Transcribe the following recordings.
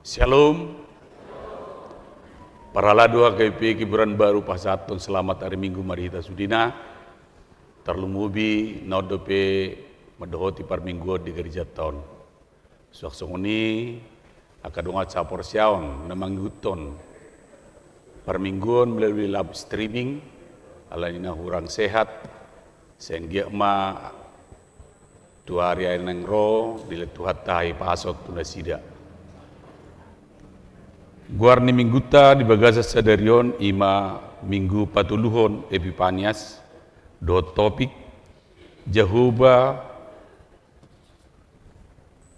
Shalom. Para ladua KP Kiburan Baru Pasatun selamat hari Minggu marita sudina. Terlumubi naudope madohoti par minggu di gereja tahun. Suaksongoni akadonga capor siaon namangguton par mingguan melalui live streaming alanina hurang sehat sehingga ma 2 hari nang ro diletuhat tahi pasot tuna sida. Guarni mingguta di bagasa sadarion ima minggu patuluhon Epipanias do topik Jehovah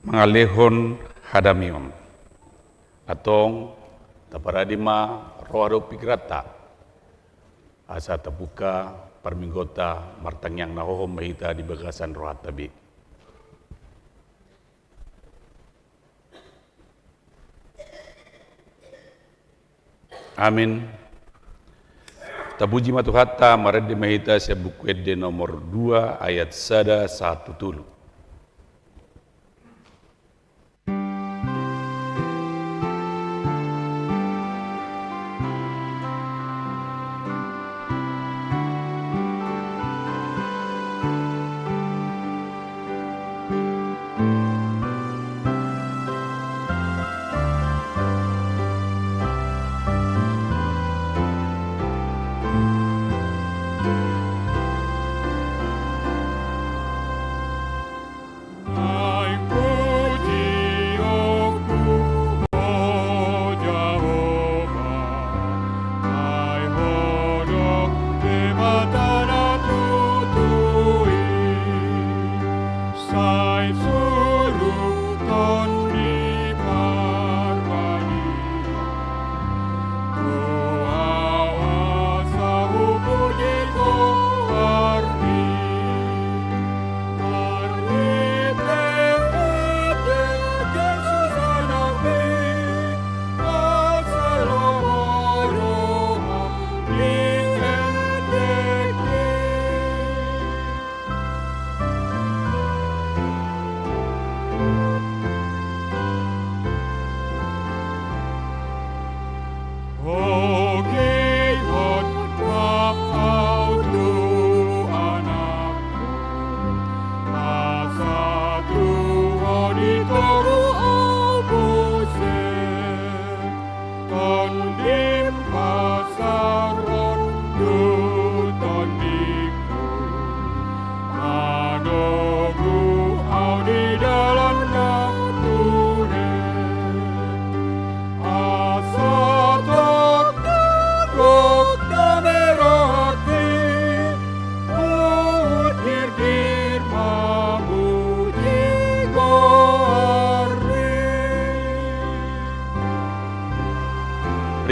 mengalehon hadamion atong taparadima rohado pikrata asa tapuka parminggota martangyang nahohom mahita di bagasan rohat tabi. Amin. Tabuji matuhata marade mahita sa bukwede nomor 2 ayat 1 tulu.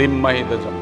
Rimma itu sama.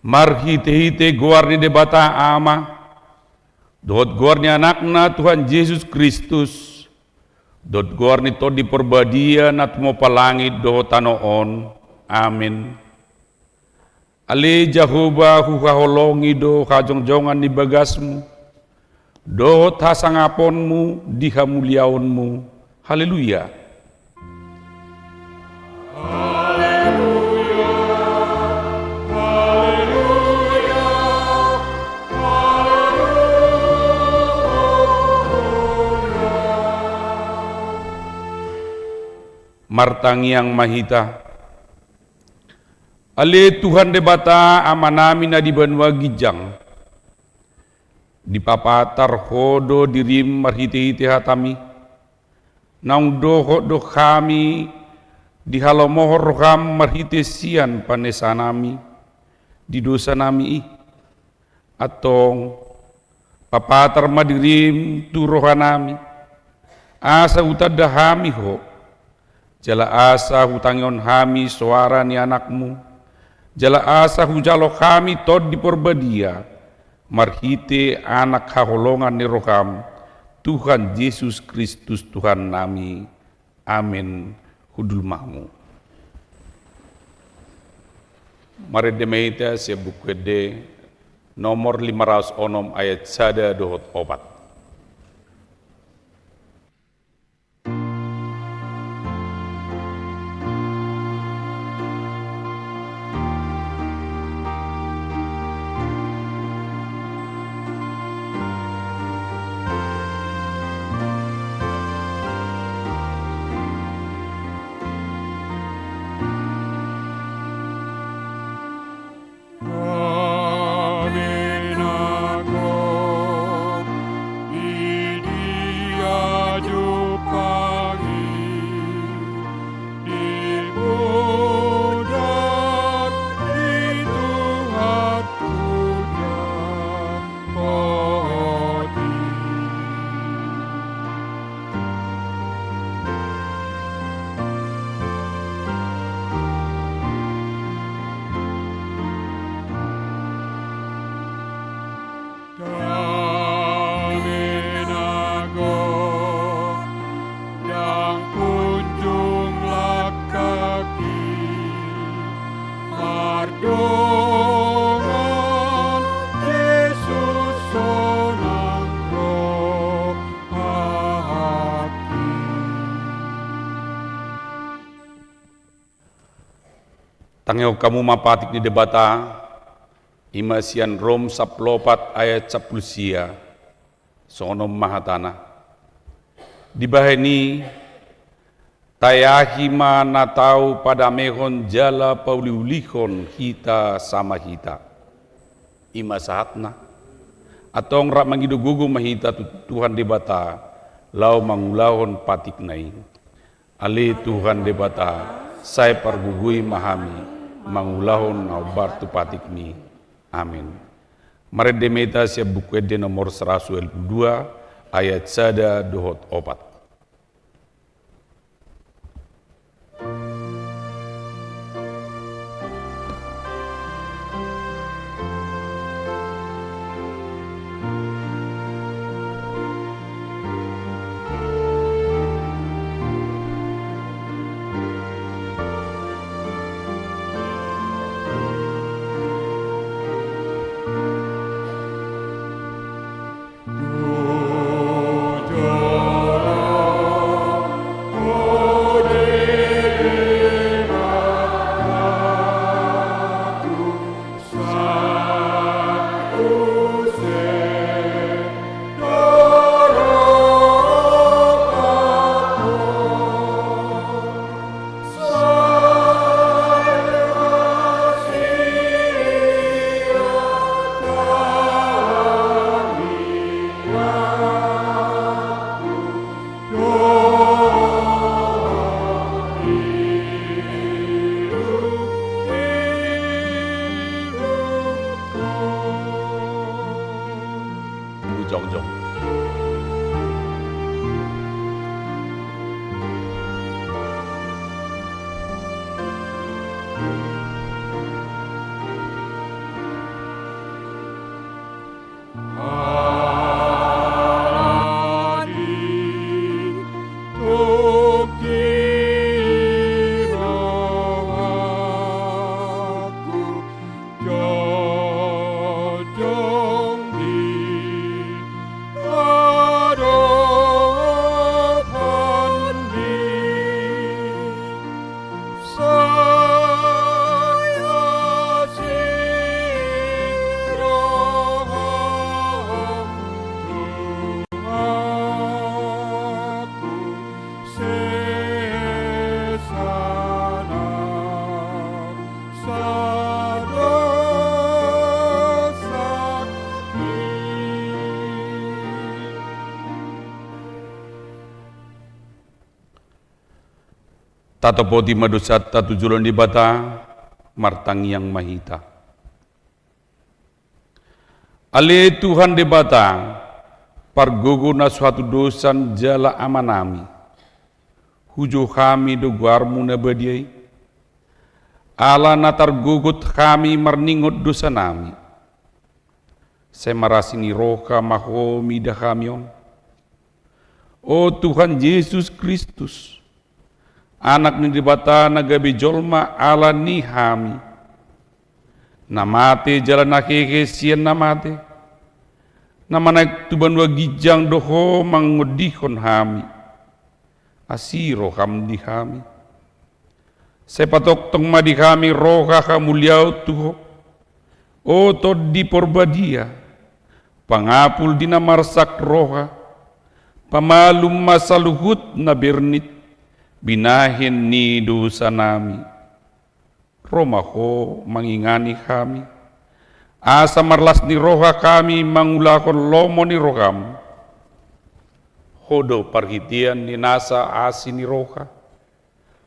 Marhite-hite guarni debata ama, dot guarni anakna Tuhan Yesus Kristus, dot guarni to di perbadia nat mo palangit do tanoon, amin. Ale Jehovah hukaholongi do kajongjongan ni bagasmu, do hasangaponmu di hamuliaonmu, haleluya. Martangi yang mahita, ale Tuhan debata amanami na di banwa gijang, di papatar hodo dirim marhiti-hiti hatami, naung doho kami, di halomohor roham marhiti sian panesanami, di dosa nami atong papatar madirim tu rohanami, asa utadahami ho, jala asa hutangion hami suara ni anakmu, jala asa hujalo kami tod di porbadia, marhite anak haholongan ni roham, Tuhan Yesus Kristus Tuhan nami, amin, hudul mahmu. Mari demeita sebukwede nomor 506 ayat 1-4. Tangyo kamu mapatik di debata, imasian Rom 14 ayat 10 sonom mahatana. Di baheni tayahima natau pada mehon jala pauliulihon hita sama hita. Ima sahatna atong rak mangidugugu mahita Tuhan debata lau mangulahon patik nai. Ali Tuhan debata saya pergugui mahami mangulahon naubar tu patikmi. Amin. Mari demeta siap buku de nomor 102 ayat 1-4. Tatopoti madusat tatujulan di bata, martang yang mahita. Ale Tuhan di bata, pargogo na suatu dosan jala amanami. Hujo kami do guarmu na badiai. Ala natar gugut kami marningot dosa nami. Semarasini roka mahomi da kamion. O Tuhan Yesus Kristus, anak ni dibata nagabi jolma ala ni hami. Namate jalan nakeke sian namate. Nama naik tuban wa gijang doho mangudihon hami. Asiro ham di hami. Sepatok tong madi kami roha kamuliau tuho. O todi porbadia. Pangapul dina marsak roha. Pamalum masaluhut na bernit. Binahin ni dosa nami. Romaho mangingani kami. Asa marlas ni roha kami mangulakon lomo ni roham. Hodo parhitian ni nasa asi ni roha.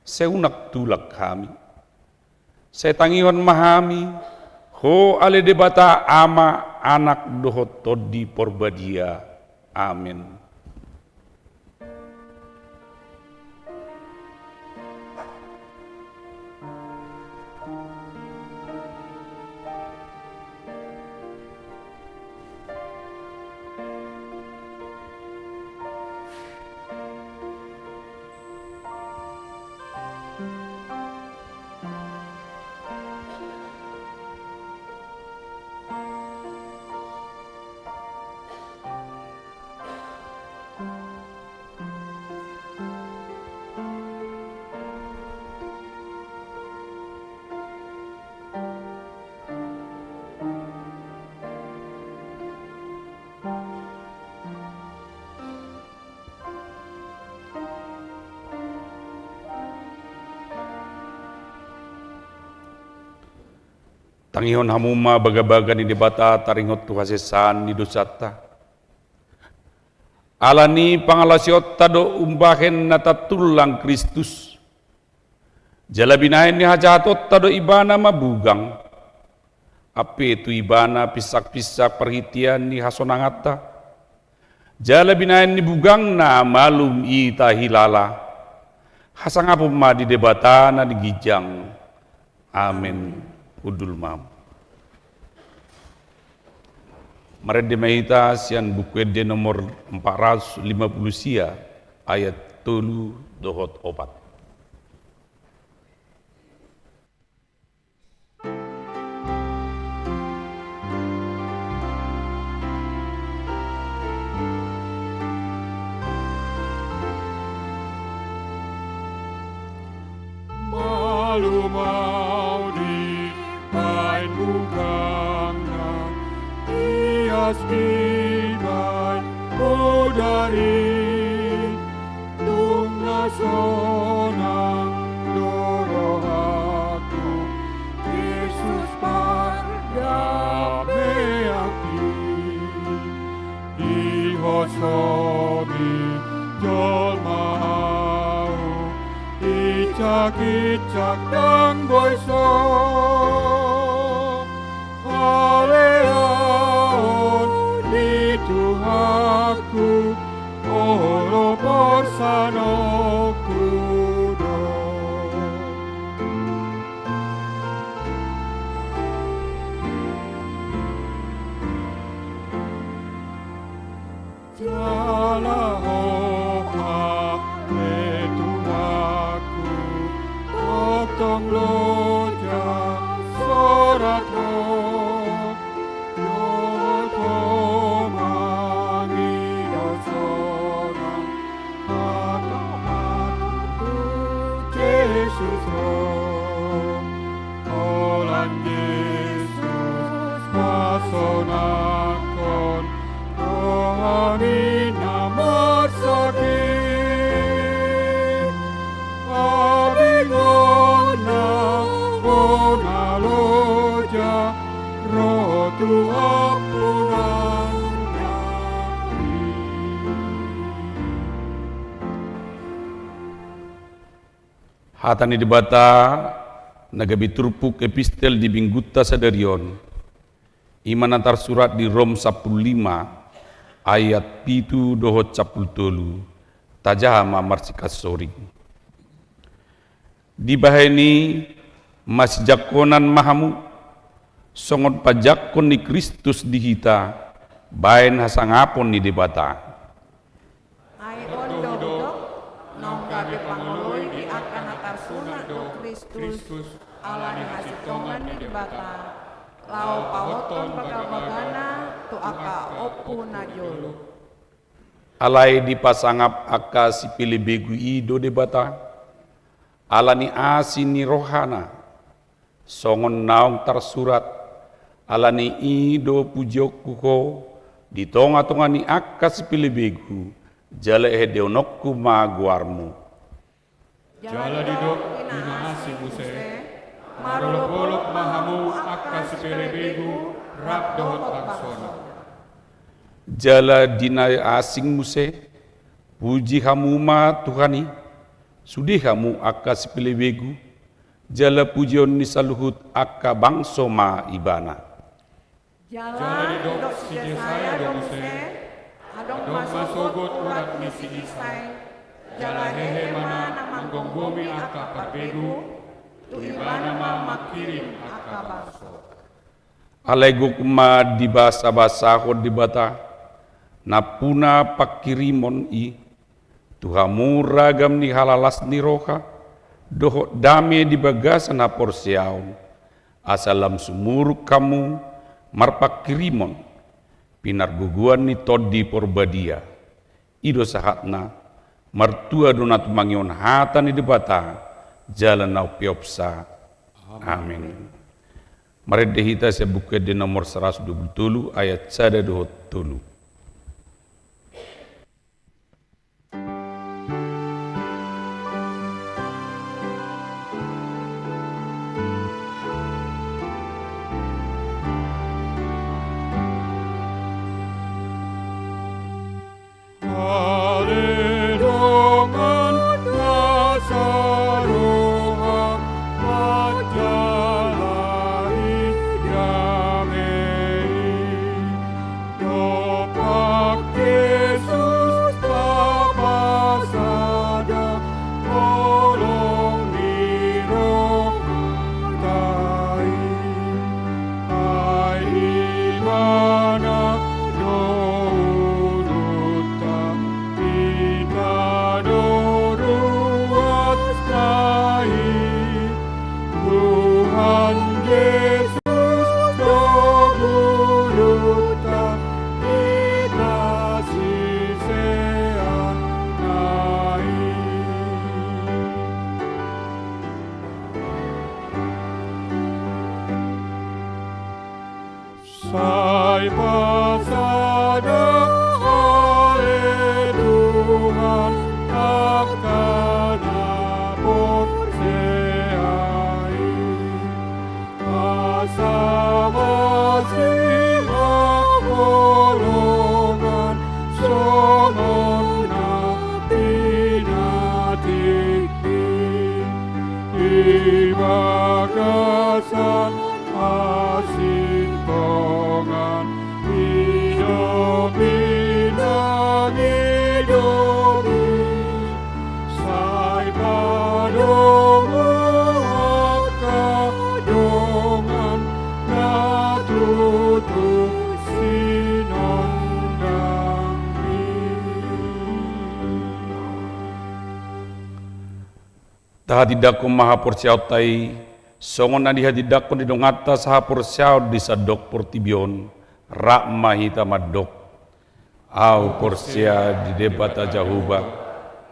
Seunak tulak kami. Setangiwan mahami. Ho ale debata ama anak dohot todi porbadia. Amin. Tangihon hamuma baga-baga ni debata taringot tuhasesan ni dosata. Alani pangalasiot tado umbahen natatulang Kristus. Jalabinahin ni hajatot tado ibana mabugang. Ape tu ibana pisak-pisak perhitian ni hasonangata. Jalabinahin ni bugang na malum ita hilala. Hasangapum ma di debata na digijang. Amin. Udul mam. Marede mahita sian buku de nomor 450 sia ayat 3 dohot 4. Iban bodari tungna sonang dorohaku Yesus pardameaki dihosomi jolmau icak-icak dan boiso Tuhanku, olo porsano kudo. Jala oha le Tuhanku, oktong loja sorat sonakon rohani namar sakit abingona bona loja rotu apunan Hatani debata nagabi turpuk epistel di Bingguta sadarion. Iman antar surat di Rom 15 ayat pitu dohot 10 tajahama marsikas soring. Di baheni mas jakonan mahamu songot pajakon ni Kristus di hita baen hasangapon ni debata. Ai ondo dok nong gabe pangoloi di akan atar sunat do Kristus alani hasitongan di debata lau pawoton bagal-bagana tu aka opu najolo. Alai dipasangap aka si pilih begu ido debata alani asin ni rohana songon naung tersurat alani ido pujiok kuko di tonga-tonga ni aka si pilih begu jala deonokku ma guarmu. Jala didok ina asi muse, marolok-olok mahamu akka sepele begu, rap dohot baksono. Jala dina asing muse, puji hamu ma Tuhani, sudi hamu akka sepele begu, jala pujion ni saluhut akka bangso ma ibana. Jala didok si Jesaya do muse, adong masogot urat misi isai, jala hehe mana manggong bumi aka parbegu, tu ibana ma makirim aka bangso. Alego kuma di basa-basa ko di bata, napuna pakirimon i, tuhamu ragam ni halalas ni roha, doho dame di bagasan hapor siaon, asalam sumuruk kamu marpakirimon, pinar guguan ni todi porbadia, ido sahatna, martua donat mangion hata ni debata, jalan nau piopsa. Amin. Mari dehita saya buka di nomor 127 ayat 127. Sai pasada oleh Tuhan akan abot seai asa masih golongan songon natik di bagasan asin tongan hidup hidopi sai padomu kadongan natutu sinondami. Taha tidak kumaha porsiautai songon nadi hadidak pun didongata saha porsiaut di sadok portibion rak mahita madok au porsia di debata jahuba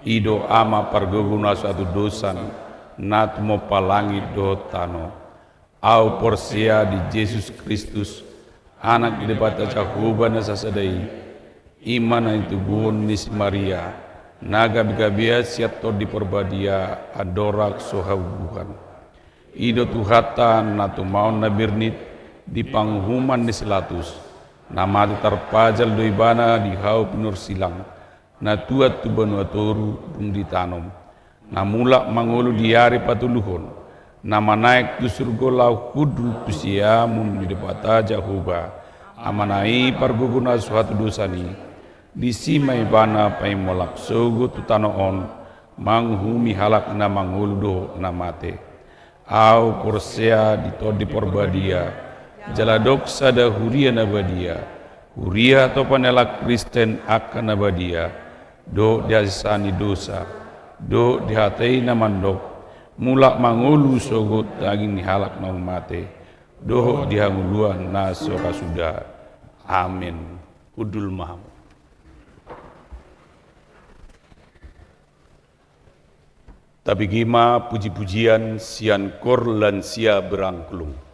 ido ama parguguna suatu dosan natmo palangi dotano au porsia di Yesus Kristus anak di debata jahuba nasa sadai imana itu bun nis Maria naga bigabia siato di porbadia adorak sohabuhan ido tuhatan natu maun nabirnit di panghuman ni selatus nama terpajal doibana di hau penur silang natuat tu banua toru dung ditanom namula mangulu diari patuluhon, nama naik tu surga lau kudul tusia mun di depata Jahoba, amanai parguguna suatu dosani, disimai bana pai molak sogo tu tanoon, manghumi halak na mangulu do na mate, au porsea di porbadia, jaladok sada huria nabadia, huria atau panelak Kristen akan nabadia, do diasani dosa, do dihatai namandok, mulak mangulu sogot daging nihalak na mate, do dihanguluan na soka sudah. Amin. Udul maham. Tapi gima puji-pujian sian kor lan sia berangkulung.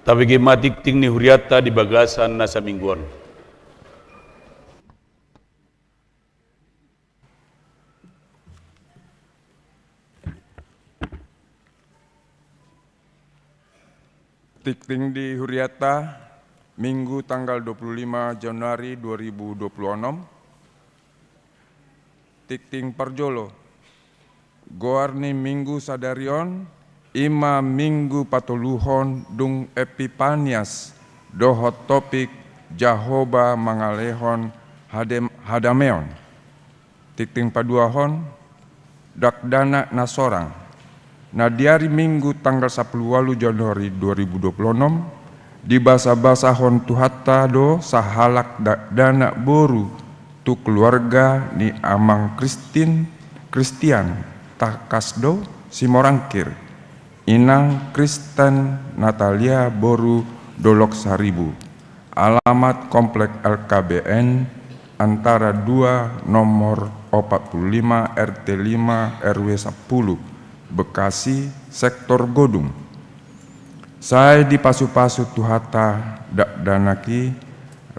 Tapi gematik ting ni huriata di bagasan nasa mingguan. Tikting di Huriata, Minggu tanggal 25 Januari 2026. Tikting Parjolo, Goarni Minggu Sadarion, Ima Minggu Patuluhon Dung Epipanias, Dohot Topik Jahoba Mangalehon Hadameon. Tikting Paduahon, Dakdana Nasorang, Nadiari Minggu tanggal 10 Januari 2026 di basa-basa hon tuhatta do sahalak dana boru tu keluarga ni amang Kristian takasdo simorangkir inang Kristen Natalia boru dolok saribu alamat komplek LKBN antara 2 nomor 45 RT 5 RW 10 Bekasi, sektor Godung. Saya di pasu-pasu tuhata dak danaki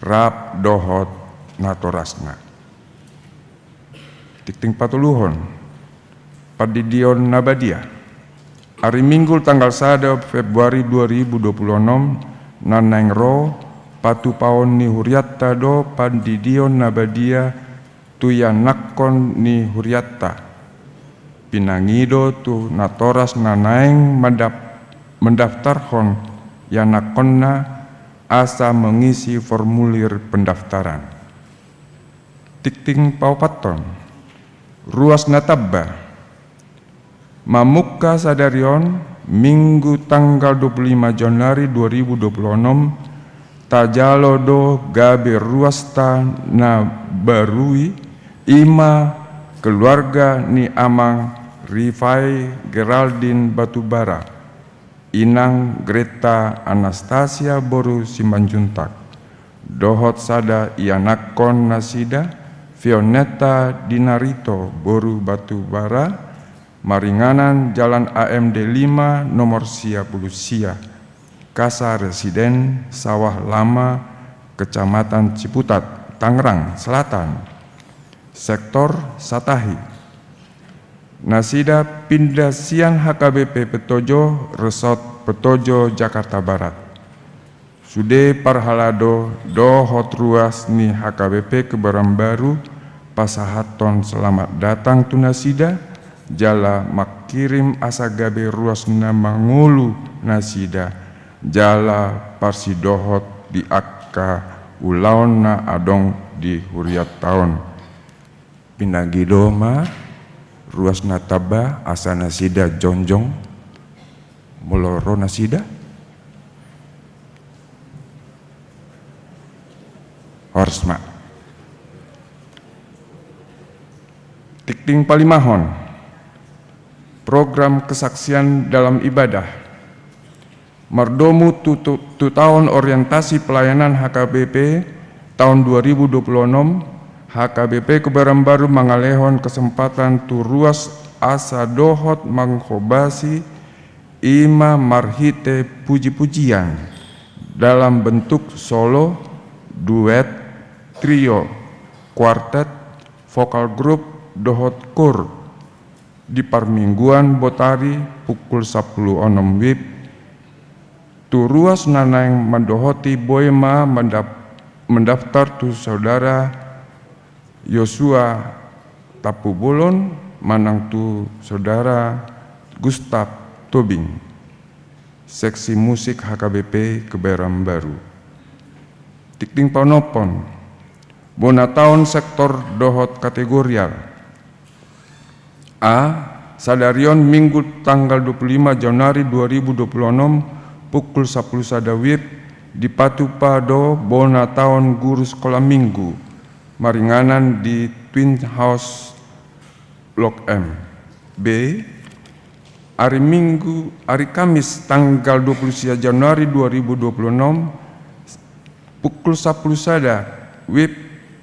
rap dohot natorasna. Tikting patuluhon Padidion Nabadia. Hari Minggu tanggal 1 Februari 2026 naneng ro patu paon ni huriatta do Padidion Nabadia tuyanakon ni huriatta. Pinangido tu natoras nanaeng mendaftarhon yanakonna asa mengisi formulir pendaftaran. Tikting paupaton ruas natabba Mamuka Sadarion Minggu tanggal 25 Januari 2026 tajalo do gabe ruasta na barui ima keluarga ni amang Rifai Geraldine Batubara, Inang Greta Anastasia Boru Simanjuntak, Dohot Sada Ianakon Nasida, Fioneta Dinarito Boru Batubara, Maringanan Jalan AMD 5 nomor 10 Sia, Kasa Residen Sawah Lama, Kecamatan Ciputat, Tangerang Selatan, Sektor Satahi. Nasida Pindasian HKBP Petojo, Resort Petojo, Jakarta Barat. Sude Parhalado Dohot Ruas ni HKBP Kebaran Baru, Pasahaton selamat datang tu Nasida, Jala Makirim Asagabe Ruas Namangulu Nasida, Jala Parsidohot di Akka Ulaon na Adong di Huriat Taon. Pinagidoma ruas nataba asa nasida jonjong moloro nasida horsma tikting palimahon program kesaksian dalam ibadah Mardomu tu tahun orientasi pelayanan HKBP tahun 2026 HKBP Kebaran Baru Mangalehon kesempatan tu ruas asa dohot manghobasi ima marhite puji-pujian dalam bentuk solo, duet, trio, kuartet, vokal grup, dohot kur di Parmingguan Botari pukul 10 onom wib tu ruas nanaeng mendohoti boema mendaftar tu saudara Yosua Tapu Bolon manang tu saudara Gustav Tobing, seksi musik HKBP Kebaran Baru. Tikting panopon bona tahun sektor dohot kategorial A Sadarion Minggu tanggal 25 Januari 2026 pukul 10 sadawib di Patupado bona tahun guru sekolah minggu Maringanan di Twin House Blok M. B. Hari Kamis tanggal 20 Januari 2026 pukul 10 sada WIB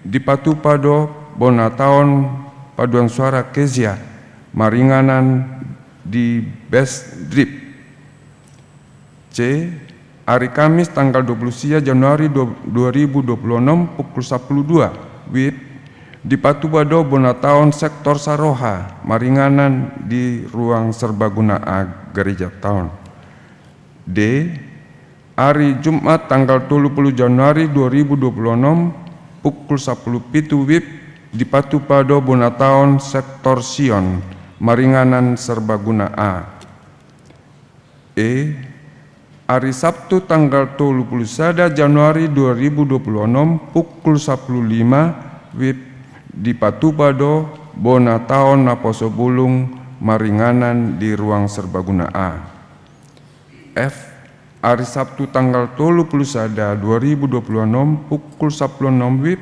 di Patupado Bonataon Paduan Suara Kezia Maringanan di Best Drip. C. hari Kamis tanggal 20 Januari 2026 pukul 12 WIB di Patupado Bonataon Sektor Saroha, Maringanan di Ruang Serbaguna A Gereja Taon. D. Hari Jumat tanggal 30 Januari 2026 pukul 10 WIB di Patupado Bonataon Sektor Sion, Maringanan Serbaguna A. E. Hari Sabtu tanggal 31 Januari 2026 pukul 15 WIB di Patupado Bonataon Naposo Bulung, Maringanan di Ruang Serbaguna A. F. Hari Sabtu tanggal 31 2026 pukul 16 WIB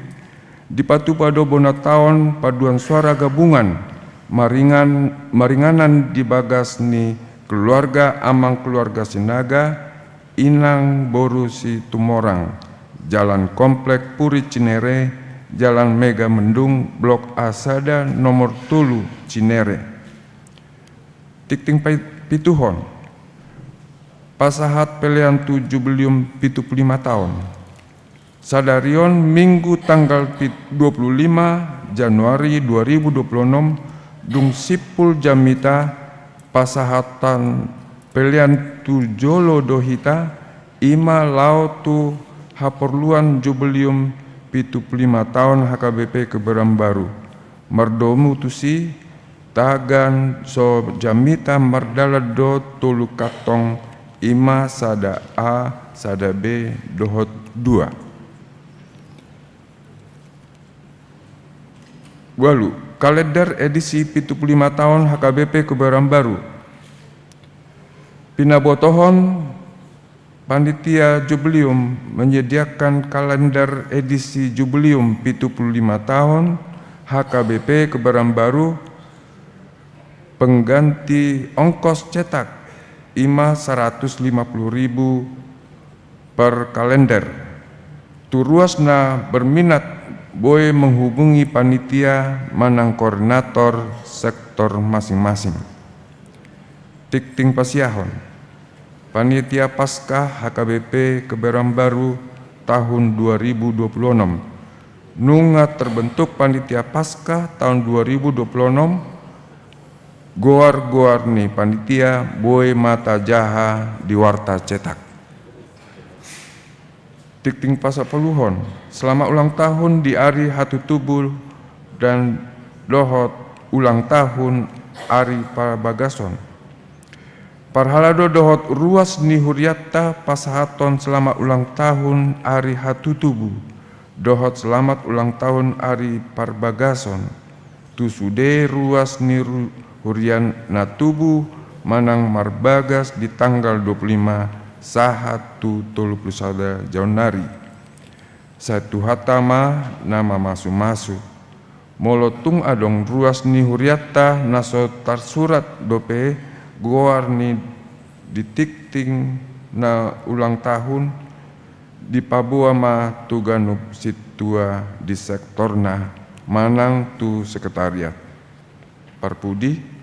di Patupado Bonataon Paduan Suara Gabungan, Maringanan di Bagasni Keluarga Amang Keluarga Sinaga, Inang Boru Si Tumorang, Jalan Komplek Puri Cinere, Jalan Mega Mendung, Blok A Sada nomor 3 Cinere. Tikting Pituhon, Pasahat pelian 7 belium 75 tahun. Sadarion Minggu tanggal 25 Januari 2026 Dung Sipul Jamita Pasahatan pelian Tujolo Dohita Ima Lautu Haporluan Jubilium 75 tahun HKBP Kebaran Baru Merdomu Tusi Tagan So Jamita Mardala Do Tulu Katong Ima Sada A Sada B Dohot 2. Walu, kalender edisi 75 tahun HKBP Kebaran Baru. Pinabotohon Panitia Jubilium menyediakan kalender edisi Jubilium 75 tahun HKBP Kebaran Baru pengganti ongkos cetak IMA 150.000 per kalender. Turuasna berminat boleh menghubungi panitia manang koordinator sektor masing-masing. Tikting Pasiahon, Panitia Paskah HKBP Kebaran Baru tahun 2026. Nunga terbentuk Panitia Paskah tahun 2026. Goar-goar nih panitia boy mata jaha di warta cetak. Tikting Pasapeluhon, selamat ulang tahun di Ari Hatu Tubul dan dohot ulang tahun Ari Pabagason. Parhalado dohot ruas ni Huriata Pasahaton selamat ulang tahun Ari Hatu Tubu. Dohot selamat ulang tahun Ari Parbagason. Tusude ruas ni Hurian Natubu Manang Marbagas di tanggal 25 Sahatu 31 Januari. Satu hatama nama masu-masu. Molotung adong ruas ni Huriata naso tarsurat dope goar ni ditikting na ulang tahun di Papua ma tuganup situa di sektorna manang tu sekretariat. Parpudi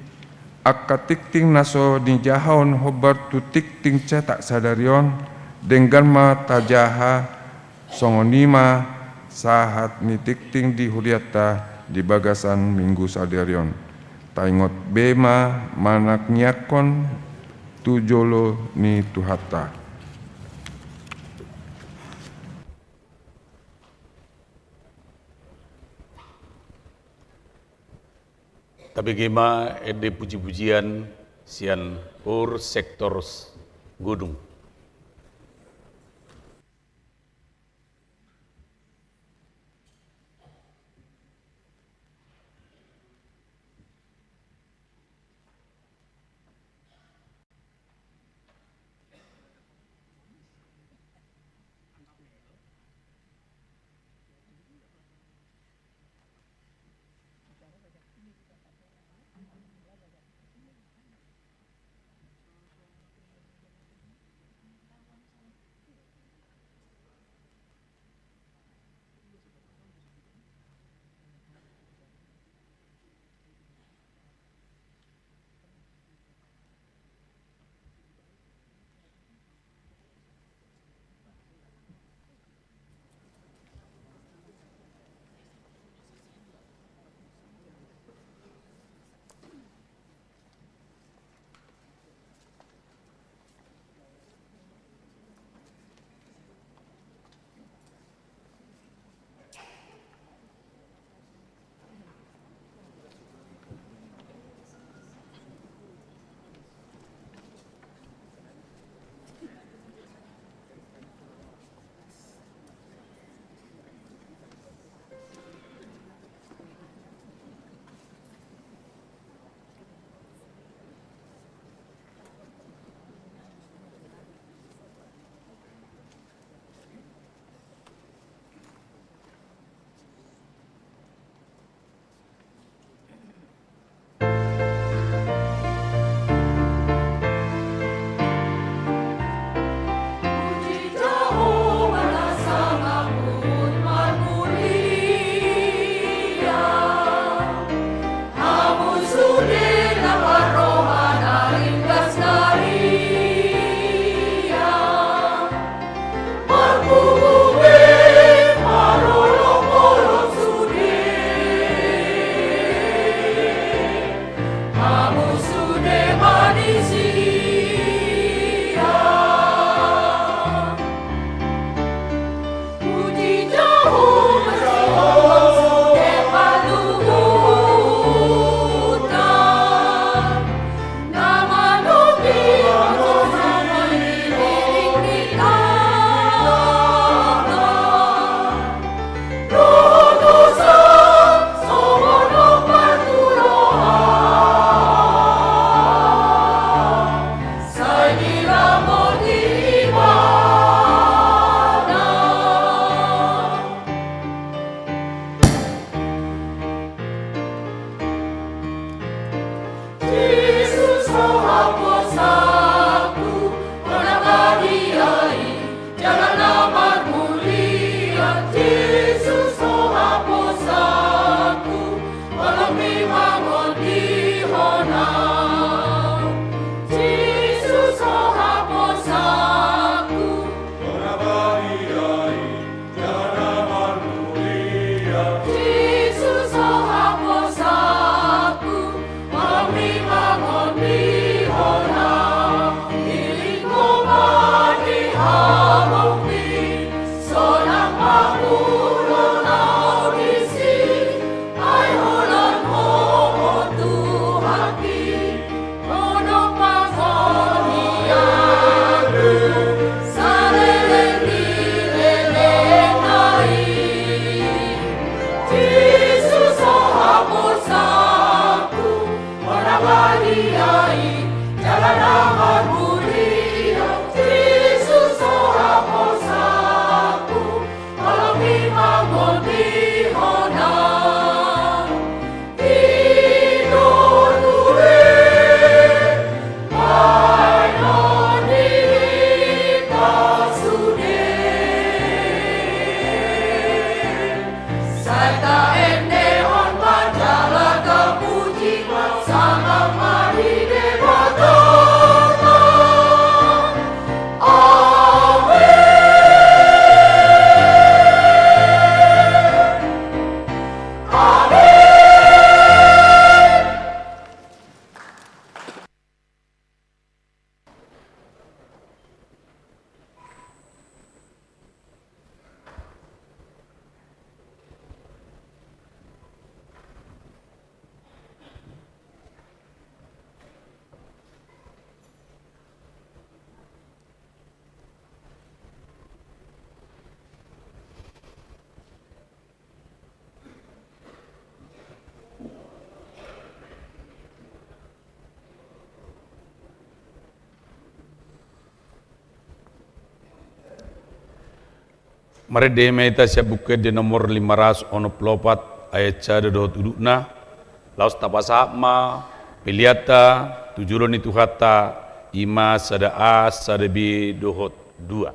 akka tikting naso di jahon hobar tu tikting cetak sadarion dengan ma tajaha songonima sahat ni tikting di Huriata di bagasan minggu sadarion. Taingot bema manak nyakon tujolo ni tuhata. Tapi gema ede puji-pujian sian ur sektor Gudung. Mari demeta siap buka di nomor 500 ayat cada do tudukna. Laos tapasama piliata tujulon itu kata ima sada a sada b dohot 2.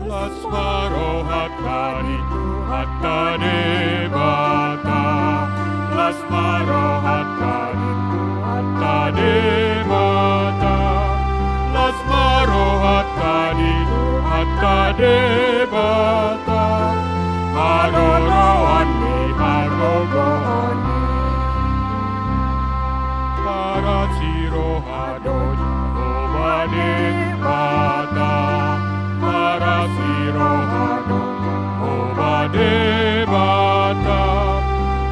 Lasmaro hatta debata, Lasmaro hatta debata, Lasmaro hatta debata, haroroani, para siro hadoj obade bata, para siro hadoj obade bata,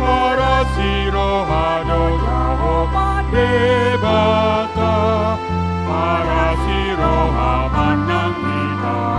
para siro hadoj obade bata, para siro hamanang itao.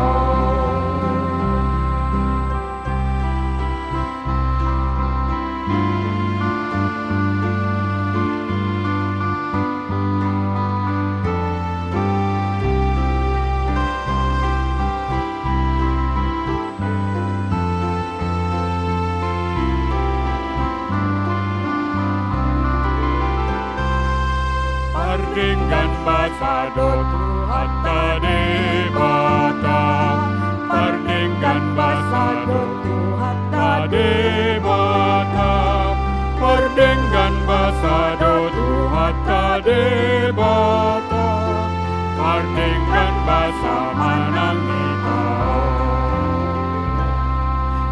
Pardinggan basado hatta debata, Pardinggan basado hatta debata, Pardinggan basado hatta debata, Pardinggan basa manang itao.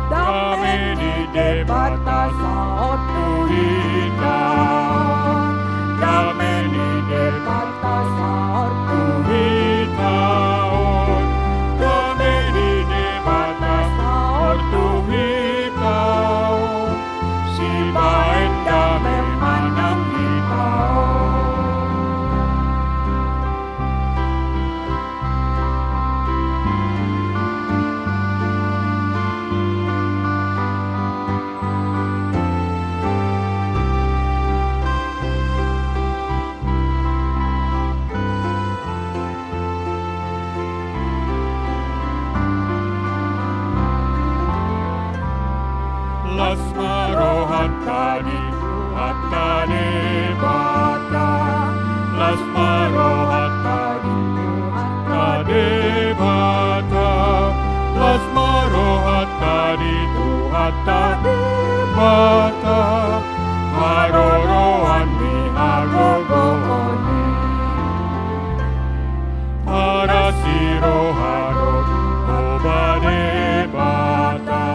Dami di debata sa otuhitao, Dami di debata sa ortuhitaon, Dami di debata sa ortuhitaon, si baen dami manang itaon. Lasmaro hatta debata, Lasmaro hatta debata, Lasmaro hatta debata, haroroan mi harogoni, para siro harog obade bata,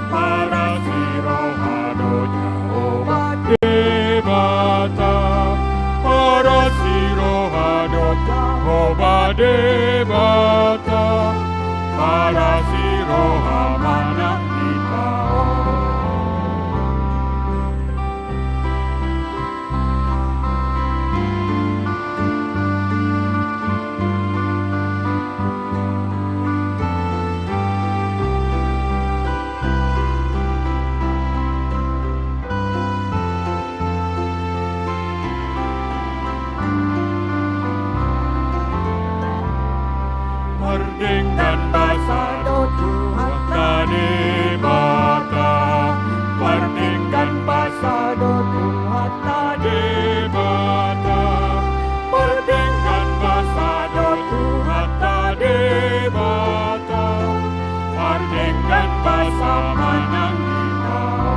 para siro hadoj obade bata, para siro hadoj obade bata, para siro hamanang itao. Pardinggan basado hatta debata, Pardinggan basado hatta debata, Pardinggan basado hatta debata, Pardinggan basa manang itao.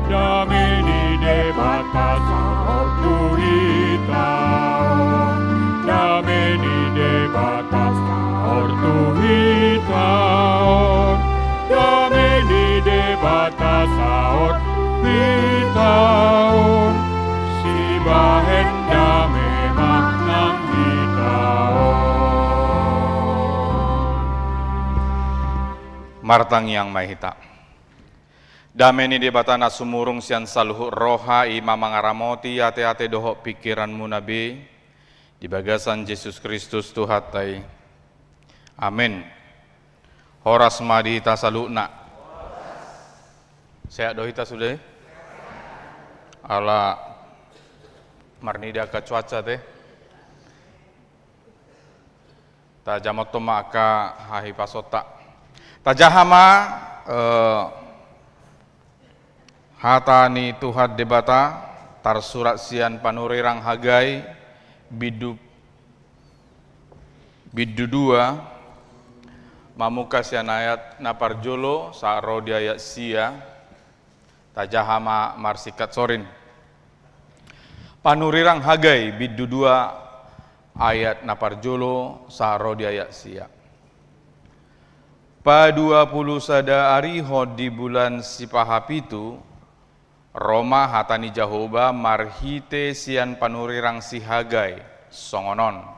Dami di debata sa ortuhitaon, Dami di debata sa ortuhitaon, Dami di debata sa ortuhitaon, si bahen dami manang itaon. Martang yang mahita. Dameni di batana sumurung sian saluhu roha ima mangaramoti ate-ate doho pikiranmu nabi di bagasan Yesus Kristus Tuhatai. Amin. Horas madi hita salukna. Sehat do hita sudah? Ala marnida ka cuaca teh. Ta jamot maka hahi pasota. Ta jahama hatani Tuhan debata tar surat sian panurirang Hagai bidu 2 mamuka sian ayat naparjolo saro di ayat sia tajahama marsikat sorin panurirang Hagai bidu 2 ayat naparjolo saro di ayat sia pa 20 sada ariho di bulan Sipahapitu Roma hatani Jahoba marhite sian panurirang si Hagai songonon.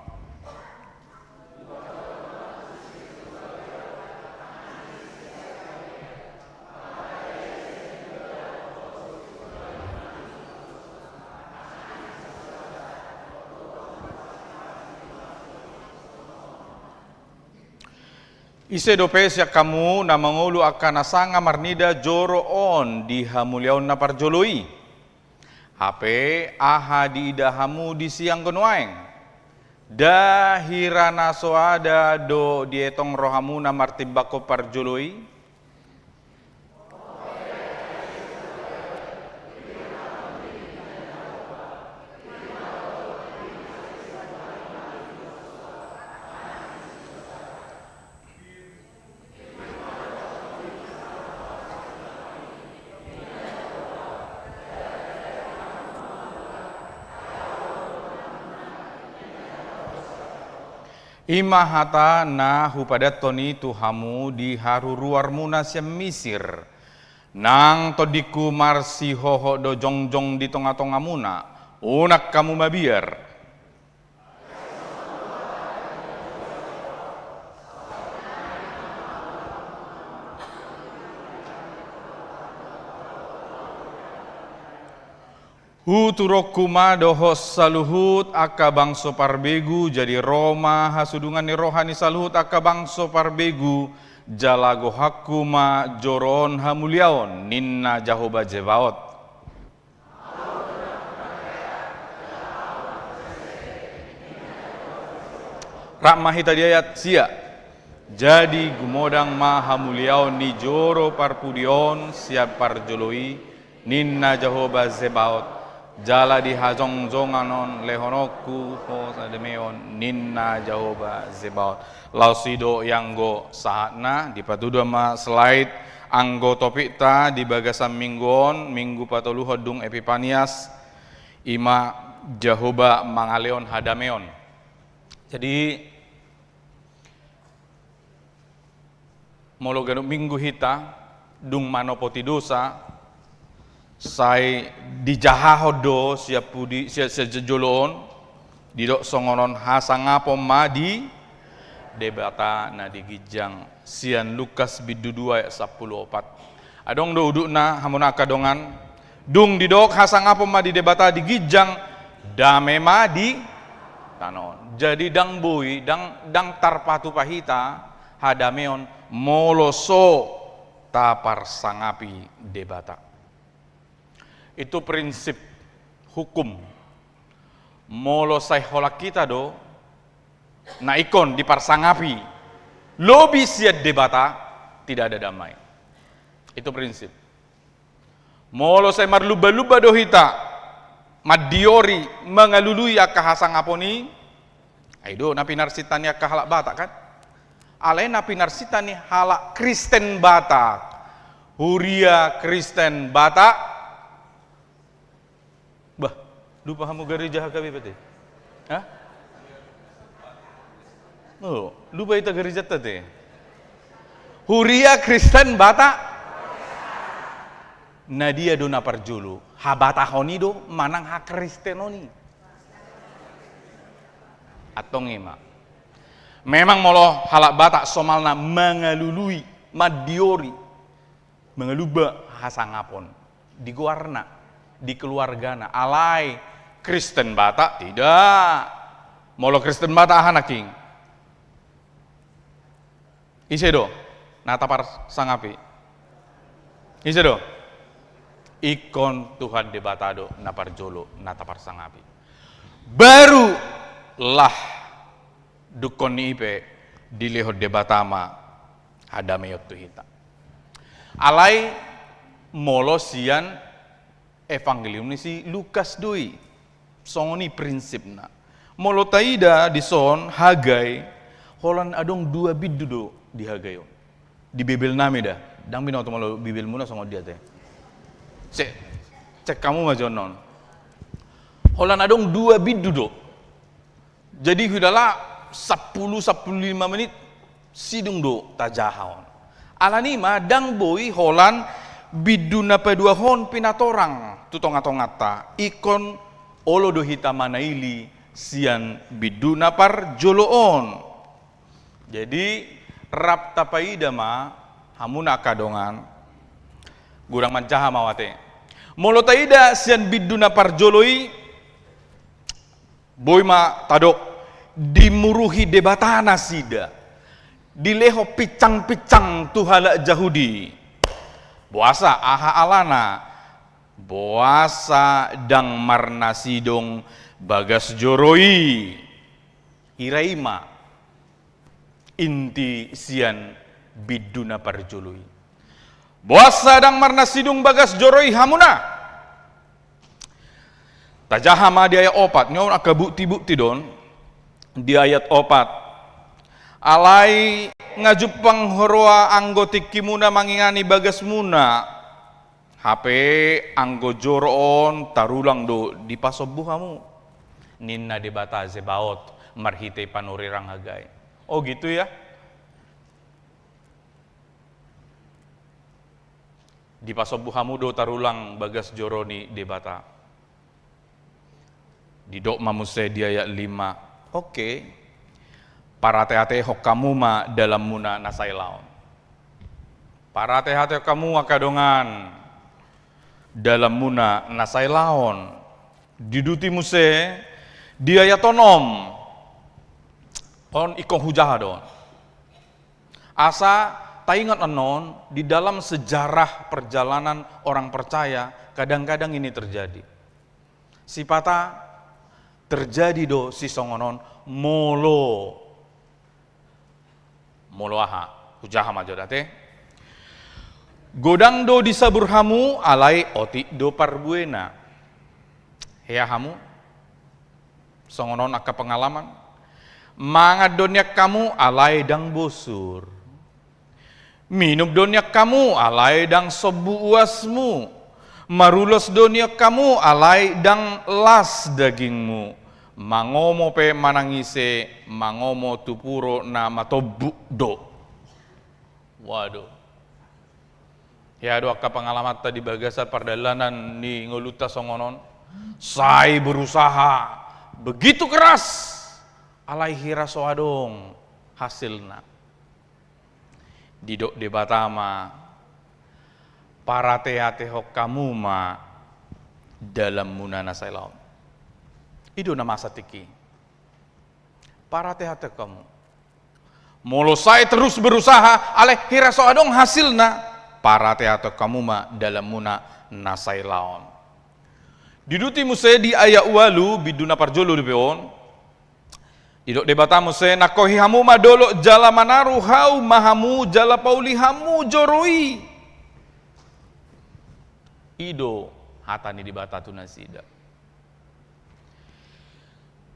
Ise dopes ya kamu na mangulu akan asanga marnida joro on di hamuliaon na parjoloi. Hape aha di idahamu di siang kenuaeng. Dahirana soada do dietong rohamu na martibako parjoloi. Ima hata na hupadat toni tuhamu di haruruar munas yang Misir. Nang todiku marsi hoho do jongjong di tonga-tonga muna. Unak kamu mabiar. Huturokuma dohos saluhut aka bangso parbegu jadi Roma hasudungan ni rohani saluhut aka bangso parbegu jalago hakuma joron hamuliaon ninna Jahoba Jebaot. Rakmahita di ayat sia jadi gumodang ma hamuliaon ni joro parpudion siap parjoloi ninna Jahoba Jebaot. Jala di hajong-jonganon lehonoku ho sademeon ninna Jahoba Zebaot. Lausido yanggo sahatna di patudu ma slide anggo topik ta di bagasan mingguon minggu patolu hodung Epipanias ima Jahoba mangaleon hadameon. Jadi molo ganuk minggu hita dung manopoti dosa sai dijahahodo siap pudi siap sejoloon didok songonon hasangapo madi debata na digijang sian Lukas bidu 2 ayat 14 adong do udukna hamuna kadongan dung didok hasangapo madi debata digijang dame madi tanon jadi dang bui dang tarpatu pahita hadameon moloso tapar sangapi debata. Itu prinsip hukum. Molo say holak kita do, na ikon di parsangapi, lobi siat debata, tidak ada damai. Itu prinsip. Molo say marluba-luba do hita, madiori mengalului akahasang aponi, aido napi narsitani akahalak bata kan? Alai napi narsitani halak Kristen bata, huria Kristen bata. Bah, lupa kamu gereja HKB pete? Hah? Oh, lupa itu gereja tete. Huria Kristen bata Nadia dona parjulu, habata honido manang ha Kristenoni. Atong ema. Memang molo halak bata somalna mengalului, madiori, mengaluba hasangapon, diguarna. Di keluargana alai Kristen bata tidak molo Kristen bata hanaking isedo natapar sangapi. Isa do. Ikon Tuhan debatado napar jolo natapar sangapi. Barulah dukon ni ipe diliho debatama hadameyot tuhita. Alai molosian evangelium ni si Lukas doi. Songoni prinsipna. Molotaida di son Hagai holan adong 2 biddu do di Hagai. Di Bibel nami dah. Dang binaw tumalo Bibel muna songo dia teh. Cek kamu mah non. Holan adong 2 biddu do. Jadi hudala 10-15 menit sidung do tajahaon. Alani mah dang boy holan biddu napa 2 hon pinatorang tutonga-tongata ikon olo do hita manaili sian biddu napar joloon. Jadi rap tapaida ma hamuna kadongan gurang mancaha mawate. Molo taida sian biddu napar joloi boy ma tadok dimuruhi debatana sida. Dileho picang-picang tuhala Jahudi. Boasa aha alana. Boasa dang marna sidong bagas joroi iraima inti sian biduna parjoloi. Boasa dang marna sidong bagas joroi hamuna. Tajahama di ayat 4 nyon aka bukti-bukti don di ayat 4. Alai ngajupang horoa anggotik kimuna mangingani bagas muna. HP anggo joroon tarulang do di pasobu kamu ninna debata zebaot marhite panurirang Hagai. Oh gitu ya. Di pasobu kamu do tarulang bagas joroni debata. Di dok mamuse di ayat 5. Oke. Para tehate hok kamu ma dalam muna nasailaon. Para tehate kamu akadongan dalam muna nasai laon diduti muse dia tonom on ikong hujahadon asa taingat anon di dalam sejarah perjalanan orang percaya kadang-kadang ini terjadi sipata terjadi do si songonon molo aha hujaha majodate godang do disabur hamu alai oti do parbuena. Hea hamu songonon aka pengalaman. Mangad donyak kamu alai dang bosur. Minum donyak kamu alai dang sobu uasmu. Marulos donyak kamu alai dang las dagingmu. Mangomo pe manangise mangomo tupuro na matobuk do. Waduh. Ya doa ka pengalaman tadi bagasa perdalanan ni ngoluta songonon. Sai berusaha begitu keras alai hira soadong hasilna. Didok debatama para teate hok kamu ma dalam munana sailaum. Ido nama satiki. Para teate kamu. Molo sai terus berusaha alai hira soadong hasilna. Para teater kamu ma dalam muna nasai laon. Diduti muse di ayat walu biduna parjolo di peon. Didok debata muse nakohi hamu ma dolo jala manaru hau mahamu jala pauli hamu joroi. Ido hatani di bata tunasida.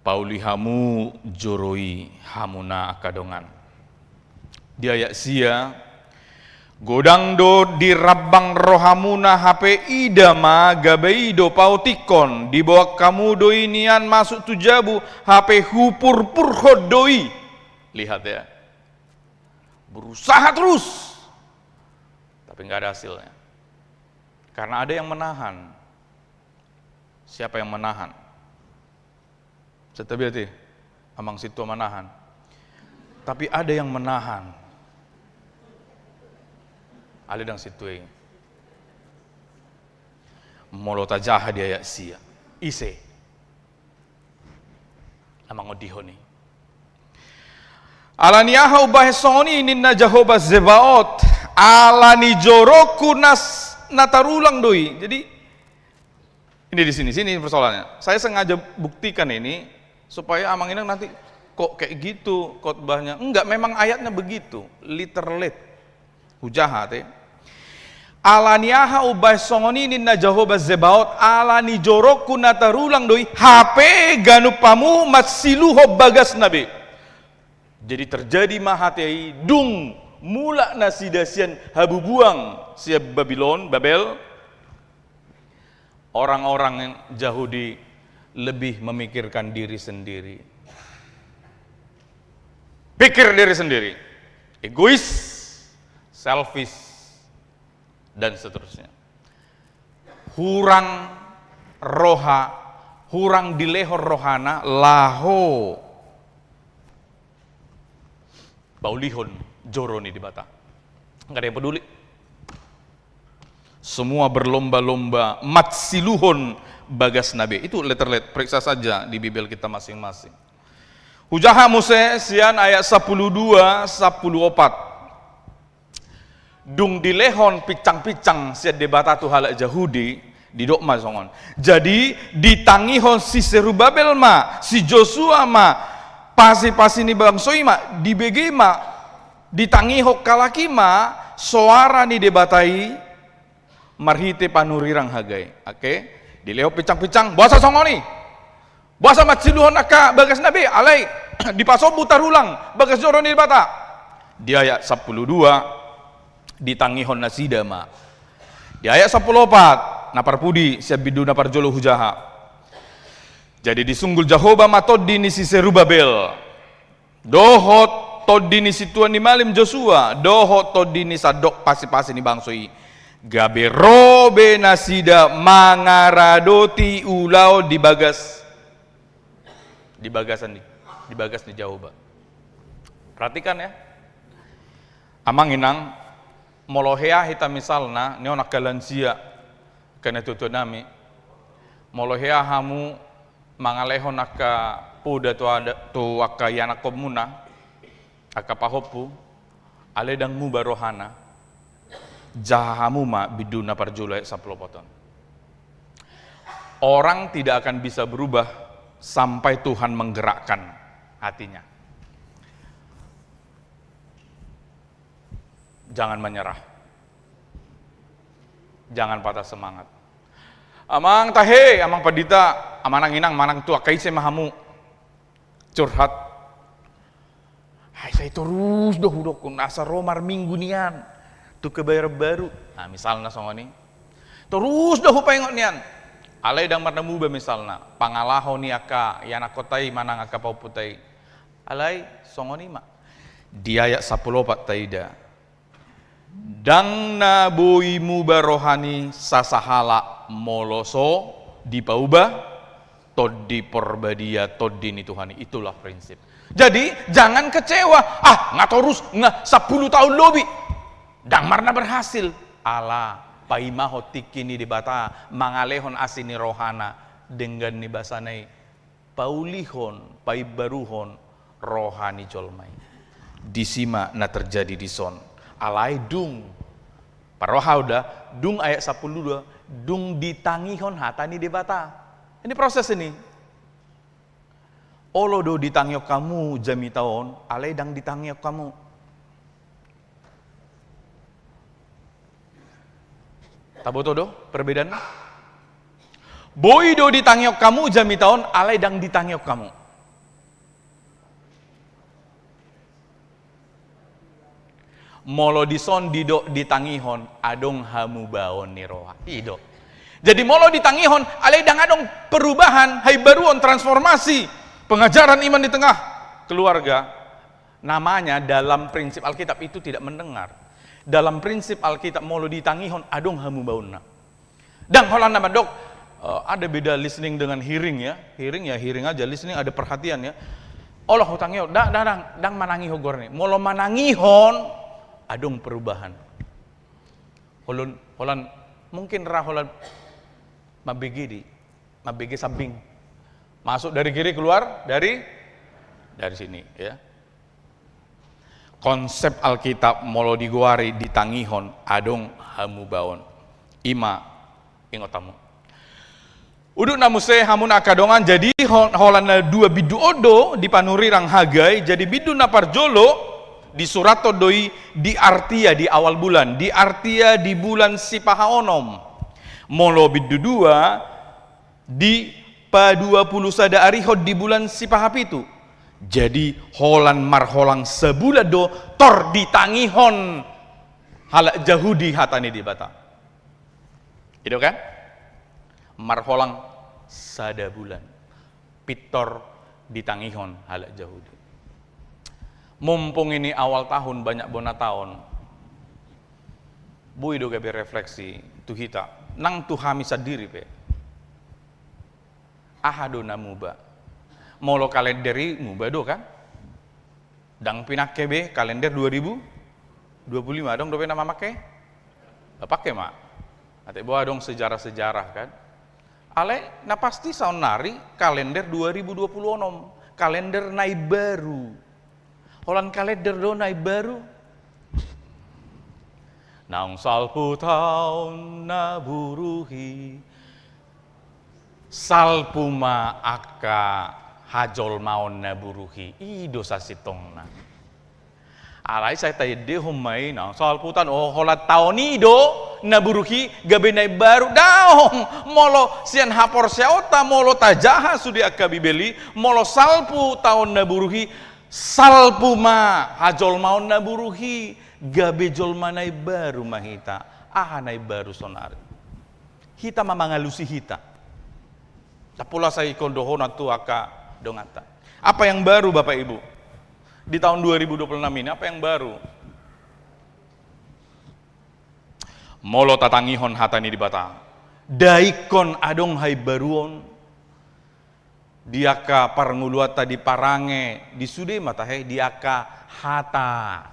Pauli hamu joroi hamuna akadongan. Di ayat sia godang do di rabang rohamuna HP idama gabeido pautikon di bawah kamu do inian masuk tujabu HP hupur purhod doi. Lihat ya, berusaha terus tapi nggak ada hasilnya karena ada yang menahan. Siapa yang menahan? Setabiati amang situ menahan, tapi ada yang menahan. Alidang situeng molota jaha dia ya sia ise amang odihoni Alaniaha ubah songoni ninna Jehovah Zebaot alani joroku nas natarulang doi. Jadi ini di sini persoalannya. Saya sengaja buktikan ini supaya Amang Inang nanti kok kayak gitu khotbahnya. Enggak, memang ayatnya begitu, literally. Hujaha teh. Alaniaha ubah songoni ninna Jehovah Zebaot alani joroku natarulang doi. HP ganupamu matsiluho bagas nabi. Jadi terjadi mahatei dung mula nasidasian habu buang siap Babel. Orang-orang yang Yahudi lebih memikirkan diri sendiri. Pikir diri sendiri. Egois, selfish, dan seterusnya. Hurang roha, hurang dilehor rohana, laho baulihon joroni di bata. Enggak ada yang peduli. Semua berlomba-lomba matsiluhon bagas nabi. Itu letterlet, periksa saja di Bible kita masing-masing. Hujaha Muse sian ayat 12 14. Dung dilehon picang-picang siat debata tu halak Yahudi di dokma songon. Jadi ditangihon si Serubabel ma, si Joshua ma, pasi-pasi ni bangsoi ma, di BG ma, ditangihok kalaki ma, suara ni debatai marhite panurirang hagai. Oke, dileho picang-picang, bahasa songoni, bahasa matsiluhon aka bagas nabi, alai dipasobu tarulang bagas joron ni debata. Di ayat 12 ditangihon nasida ma. Di ayat 14 naparpudi siap bidu naparjolo hujaha. Jadi disunggul Jehovah matodi ni si Serubabel. Dohot todi ni si Tuan ni malim Joshua. Dohot todi ni sadok pasi-pasi ni bangsoi. Gabe robe nasida mangaradoti ulau di bagas. Di bagasan nih. Di bagas ni Jehovah. Perhatikan ya. Amang Inang molohea hita misalna neonak galansia kana tutu nami. Molohea hamu mangalehon aka puda tu aka yana komuna aka pahopu aledang mu barohana jahamu ma biduna parjula saplopoton. Orang tidak akan bisa berubah sampai Tuhan menggerakkan hatinya. Jangan menyerah, jangan patah semangat. Amang tahe, amang padita, amanang inang, manang tua kaise mahamu curhat. Hai saya terus doh kun asa romar minggu nian, tu kebayar baru. Nah misalnya songoni, terus doh pengok nian. Alai dang marnamu ba misalna, pangalaho ni aka, yana kotai manang aka pau putai. Alai songoni ma. Di ayat 14 taida. Dang na boimu barohani sasahala moloso dipauba tod di porbadia tod di Tuhani. Itulah prinsip. Jadi jangan kecewa. Ngatorus 10 tahun lebih dang marna berhasil. Ala paimaho tikini di bata mangalehon asini rohana dengan ni basanai paulihon paibaruhon rohani jolmai. Disima na terjadi di son. Alai dung paroha udah dung ayat 12 dung ditangihon hatani debata. Ini proses ini. Olo do ditangiok kamu jami tahun, alai dang ditangiok kamu. Taboto do perbedaan. Boy do ditangiok kamu jami tahun, alai dang ditangiok kamu. Molo dison didok ditangihon adong hamu baon ni roha ido. Jadi molo ditangihon alai dang adong perubahan hai baruon transformasi pengajaran iman di tengah keluarga. Namanya dalam prinsip Alkitab itu tidak mendengar. Dalam prinsip Alkitab molo ditangihon adong hamu baonna. Dang holan nama dok ada beda listening dengan hearing ya. Hearing ya hearing aja, listening ada perhatian ya. Allah hutangio dang manangi hogor nih. Molo manangihon adong perubahan. Holan mungkin holan mabegi samping. Masuk dari kiri keluar dari sini ya. konsep Alkitab molo diguari ditangihon adong hamu baon ima ingotamu uduk namuse hamun akadongan jadi holana dua bidu odo dipanuri rang Hagai jadi bidu naparjolo di surat doi di artia di awal bulan di artia di bulan Sipahaonom molo bidu dua di pa 20 sada arihod di bulan Sipahapitu. Jadi holan marholang sebulan do tor ditangihon halak Jahudi hatani di bata. Itu kan? Marholang sada bulan. Pitor ditangihon halak Jahudi. Mumpung ini awal tahun banyak bona tahun. Bu ido gabe refleksi tu hita. Nang tu hamisa diri pe. Ahado namuba. Molo kalenderi ngubah do kan dang pinak kebe kalender 2025 dong do nama make pakai mak ate bawa dong sejarah-sejarah kan ale na pasti saun nari kalender 2026 kalender nai baru holan kalender do nai baru naung salpu taun na buruhi salpuma aka hajol maon na buruhi ido sa sitongna alay saya tayo de humay na soal putan holat taon ido na buruhi gabi na baru daong molo sian hapor siyaota molo tajaha sudi akka bibeli molo salpu taon na buruhi salpu ma hajol maon na buruhi gabi jol manay baru mahita ahanay baru sonari hita mamangalusi hita sapula sa ikondoho na tu aka dongata. Apa yang baru Bapak Ibu? Di tahun 2026 ini apa yang baru? Molo tatangihon hatani di bata. Daikon adong hai baruon. Diaka parnguluat tadi parange di sude matahe diaka hata.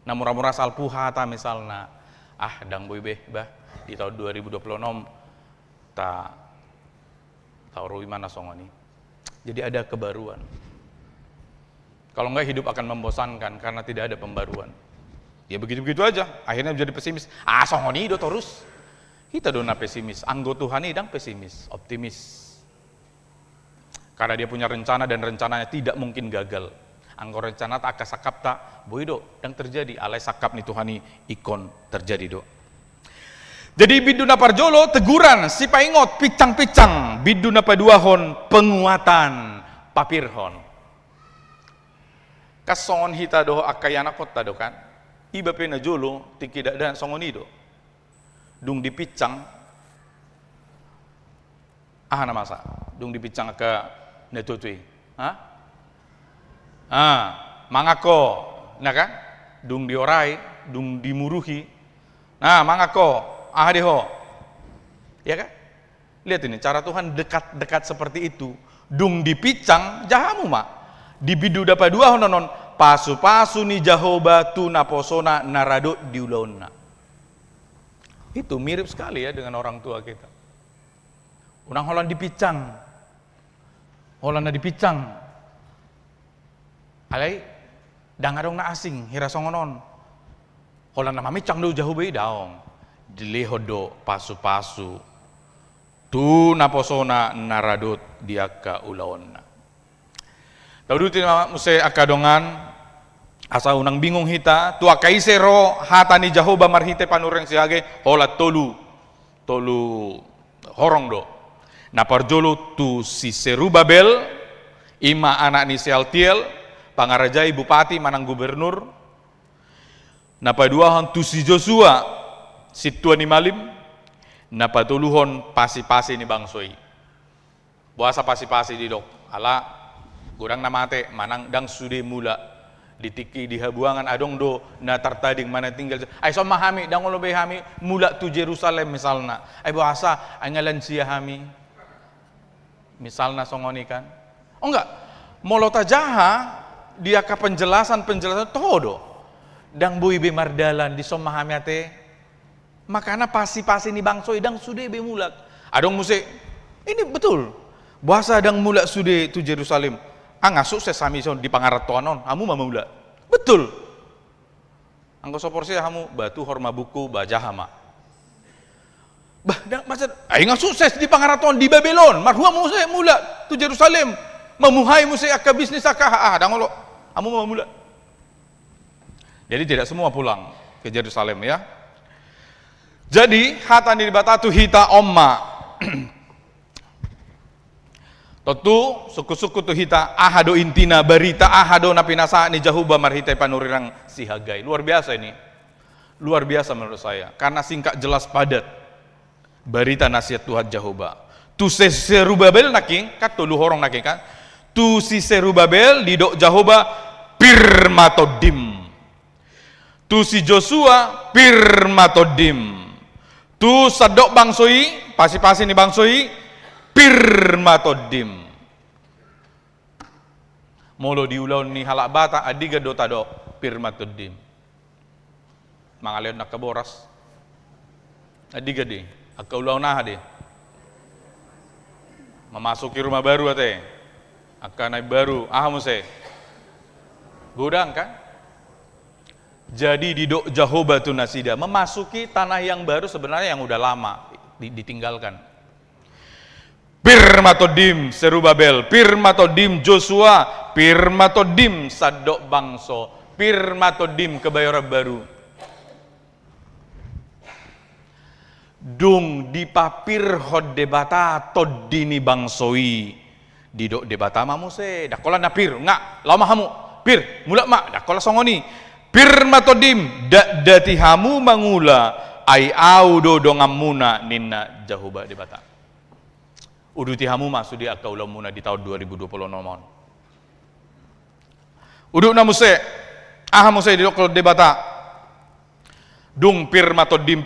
Nah murah-murah salpu hata misalnya. Dang boy beh bah di tahun 2026 tahu mana songoni. Jadi ada kebaruan. Kalau enggak hidup akan membosankan karena tidak ada pembaruan. Ya begitu-begitu aja. Akhirnya menjadi pesimis. Songoni do terus. Kita dona pesimis. Anggo Tuhan idang pesimis, optimis. Karena dia punya rencana dan rencananya tidak mungkin gagal. Anggo rencana tak sakap tak boido dan terjadi. Alai sakap nih Tuhani ikon terjadi do. Jadi biduna parjolo teguran si paingot picang-picang biduna paduahon penguatan papirhon kasongon hita do akayana kota do kan iba pena jolo tikidak dan songon ido dung dipicang na masa dung dipicang ke netutui mangako nah kan dung diorai dung dimuruhi mangako deho, ya kan? Lihat ini cara Tuhan dekat-dekat seperti itu. Dung dipicang jahamu mak. Di bidu dapat dua hononon pasu-pasu ni jahoba tu naposona narado diulona. Itu mirip sekali ya dengan orang tua kita. Unang holan dipicang, holanda dipicang. Alai dangadong na asing hirasongonon. Holanda mamicang do jahoba daong. Dilehodo pasu-pasu tu naposona naradot diaka ulaonna. Taudutin muse akadongan asa unang bingung hita tu akaisero hatani Jahoba marhite panureng siage hola tolu horong do. Naparjolo tu si Serubabel ima anak ni Sealtiel pangarajai bupati manang gubernur. Napaduahan tu si Joshua Situa ni malim napatuluhon pasi-pasi ni bangsoi. Buasa pasi-pasi di dok. Ala kurang namate manang dang sude mula ditiki di habuangan adong do na tartading mana tinggal. Ay so mahami dang ulo hami mula tu Jerusalem misalna. Ay buasa angalan siya hami. Misalna songoni kan. Oh enggak. Molota jaha dia ka penjelasan todo. Dang bui be mardalan di somahami ate. Makanya pasi-pasi ni bangsoi dang sude be mulak. Adong musik. Ini betul. Bahasa dang mulak sude tu Jerusalem. Ngasuk sesami son di pangaratoanon. Amu mama mulak. Betul. Betul. Angko soporsi hamu batu horma buku baca hama. Bah, macam ingat sukses di pangaraton di Babylon. Marhua Musa mula tu Jerusalem. Memuhai Musa akka bisnis akka dangolo. Amu mau mula. Jadi tidak semua pulang ke Yerusalem ya. Jadi hatan di batatu hita omma. Tentu suku-suku tu hita ahado intina barita ahado napinasa ni jahuba marhitai panurirang sihagai. Luar biasa ini. Luar biasa menurut saya. Karena singkat jelas padat. Barita nasihat Tuhan Jahoba. Tu Serubabel naking, kat tu luhorong naking kan. Tu si Serubabel didok Jahoba pirmatodim. Tu si Joshua pirmatodim. Tu sadok bangsoi, pasi-pasi ni bangsoi pirmatodim. Molo diulaw ni halak bata adiga do tado pirmatodim. Mangalion nakaboras. Adiga di, akka ulaw na di. Memasuki rumah baru ate. Akka naik baru, mo se. Gudang kan? Jadi di dok Jahoba tu nasida memasuki tanah yang baru sebenarnya yang udah lama ditinggalkan. Pirmatodim Serubabel, Pirmatodim Joshua, Pirmatodim Sadok Bangso, Pirmatodim kebayoran baru. Dung di papir hod debata todini bangsoi didok debata mamu se dakola napir ngak lama hamu pir mulak mak dakola songoni pirmatodim dati hamu mangula ai audo dongamuna ninna Jahoba debata uduti hamu masudi akka ulamuna di tahun 2020 nomon uduk namuse ahamuse didok debata dung pirmatodim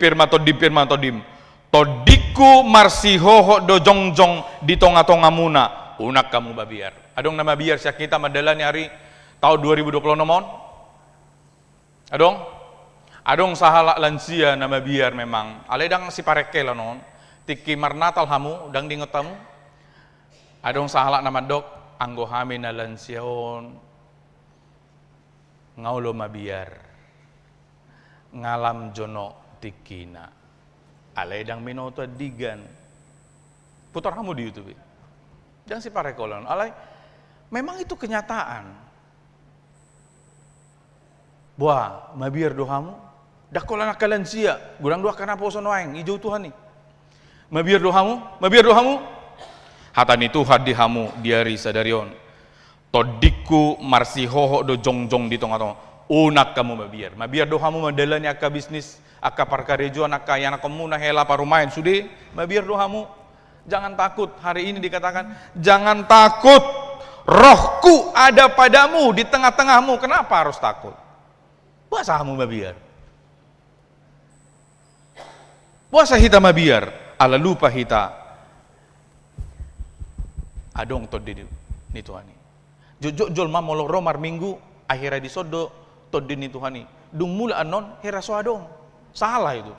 todiku marsihoho do jongjong di tonga-tonga muna unak kamu babiar adong nama biar siya kita madalani hari tahun 2020 nomon adong sahala lansia nama biar memang aledang si pareke lah non tiki marnatal hamu dang dingot tamu adong sahala nama dok anggo hami na lansiaon ngaulo mabiar ngalam jono tikina aledang minoto digan putar kamu di YouTube jangan si parekolon alay memang itu kenyataan buah mabiar dohamu dakola nakalan sia gurang doa kana poso noaeng ijau Tuhan nih mabiar dohamu hatani Tuhan dihamu diari sadarion todiku marsihoho do jongjong di tongah-tongah unak kamu mabiar dohamu madalani akka bisnis akka parkarejoan akka yana komuna hela parumain sude mabiar dohamu jangan takut hari ini dikatakan jangan takut rohku ada padamu di tengah-tengahmu kenapa harus takut puasa hamu mabiar puasa hita mabiar ala lupa hita adong to di Tuhani jol mamolo romar minggu akhirnya disodo todini Tuhani dung mula anon heraso adong salah itu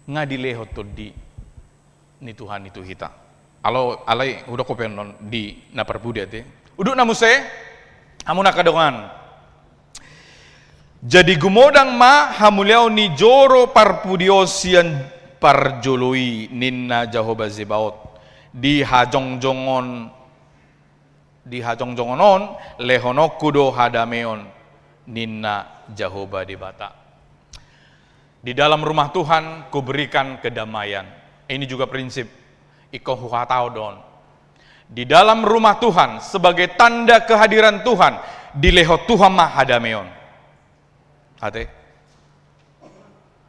ngadileho todi ni Tuhan itu hita alo alai udah kopen non di naparpudi ate uduk namuse amuna kadongan jadi gumodang ma hamuliao ni joro parpudiosian parjoloi ninna Jahoba Zebaot di hajongjongonon lehonokudo hadameon ninna Jahoba debata di dalam rumah Tuhan kuberikan kedamaian ini juga prinsip iko huhataudon di dalam rumah Tuhan sebagai tanda kehadiran Tuhan di leho Tuhan mah hadameon hate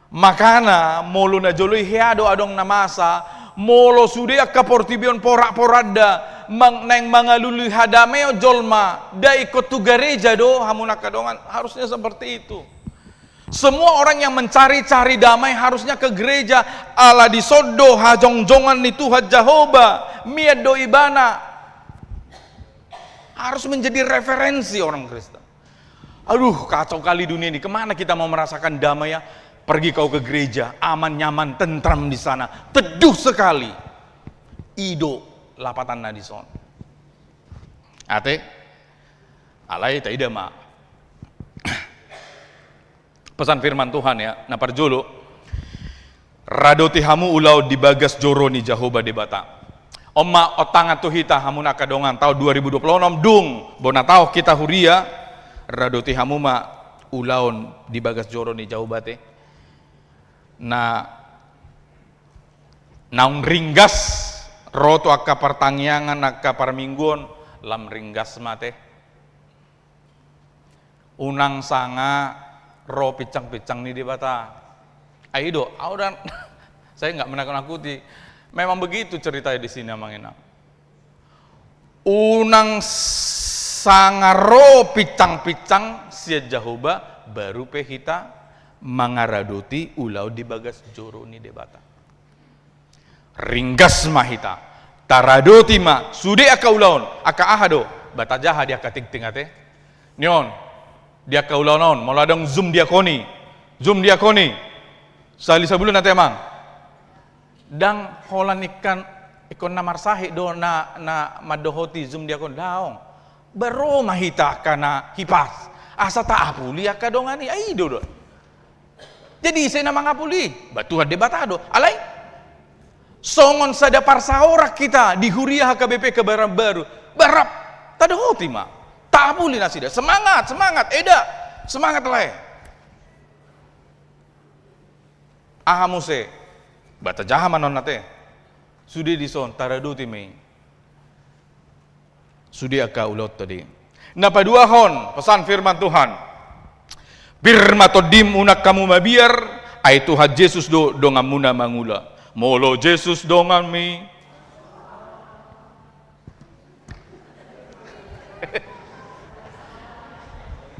makana molo na joloi heado adong namasa molo sude akka portibion porak-porada neng mangalului hadameo jolma da ikut tu gereja do hamuna kadongan harusnya seperti itu semua orang yang mencari-cari damai harusnya ke gereja ala disodo hajongjongan ni Tuhan Jahoba miad do ibana harus menjadi referensi orang Kristen aduh kacau kali dunia ini kemana kita mau merasakan damai ya pergi kau ke gereja, aman, nyaman, tentram di sana, teduh sekali. Ido lapatan nadison. Ate, alai ta ida ma. Pesan firman Tuhan ya, na parjolo. Radoti hamu ulau di bagas joro ni Jahoba de bata. Omma otanga tuhita hamu na kadongan tahun 2026 dung bona tau kita huria radoti hamu ma ulaun di bagas joro ni Jahoba te. Na naung ringgas roto akka pertangyangan akka parmingguon lam ringgas mate. Unang sanga ro picang-picang ni di bata. Aido, audan saya nggak menakut-nakuti. Memang begitu ceritanya di sini Manginang. Unang sanga ro picang-picang sia Jahoba baru pehita mangaradoti ulau di bagas joro ni di bata. Ringgas mahita taradoti ma sude aka ulaun aka ahado bata jaha dia kating tingate nyon dia ka ulaun moladong zoom diakoni sali sabulun nate emang dang holan ikan ikon namar sahi do na madohoti zoom diakon daong baro mahita kana hipas asa ta apuli aka dongani ai do jadi saya nama ngapuli batuhan debatado alai songon sada parsaorak kita di Huria HKBP kebaran baru barap tada hoti ma tak apuli nasida semangat eda semangat lah ahamuse bata jaha manon nate sudi dison taraduti mei sudi aka ulot tadi napa dua hon pesan firman Tuhan birmatodim unak kamu mabiar ai Tuhan Yesus do dongamuna mangula molo Yesus dongan mi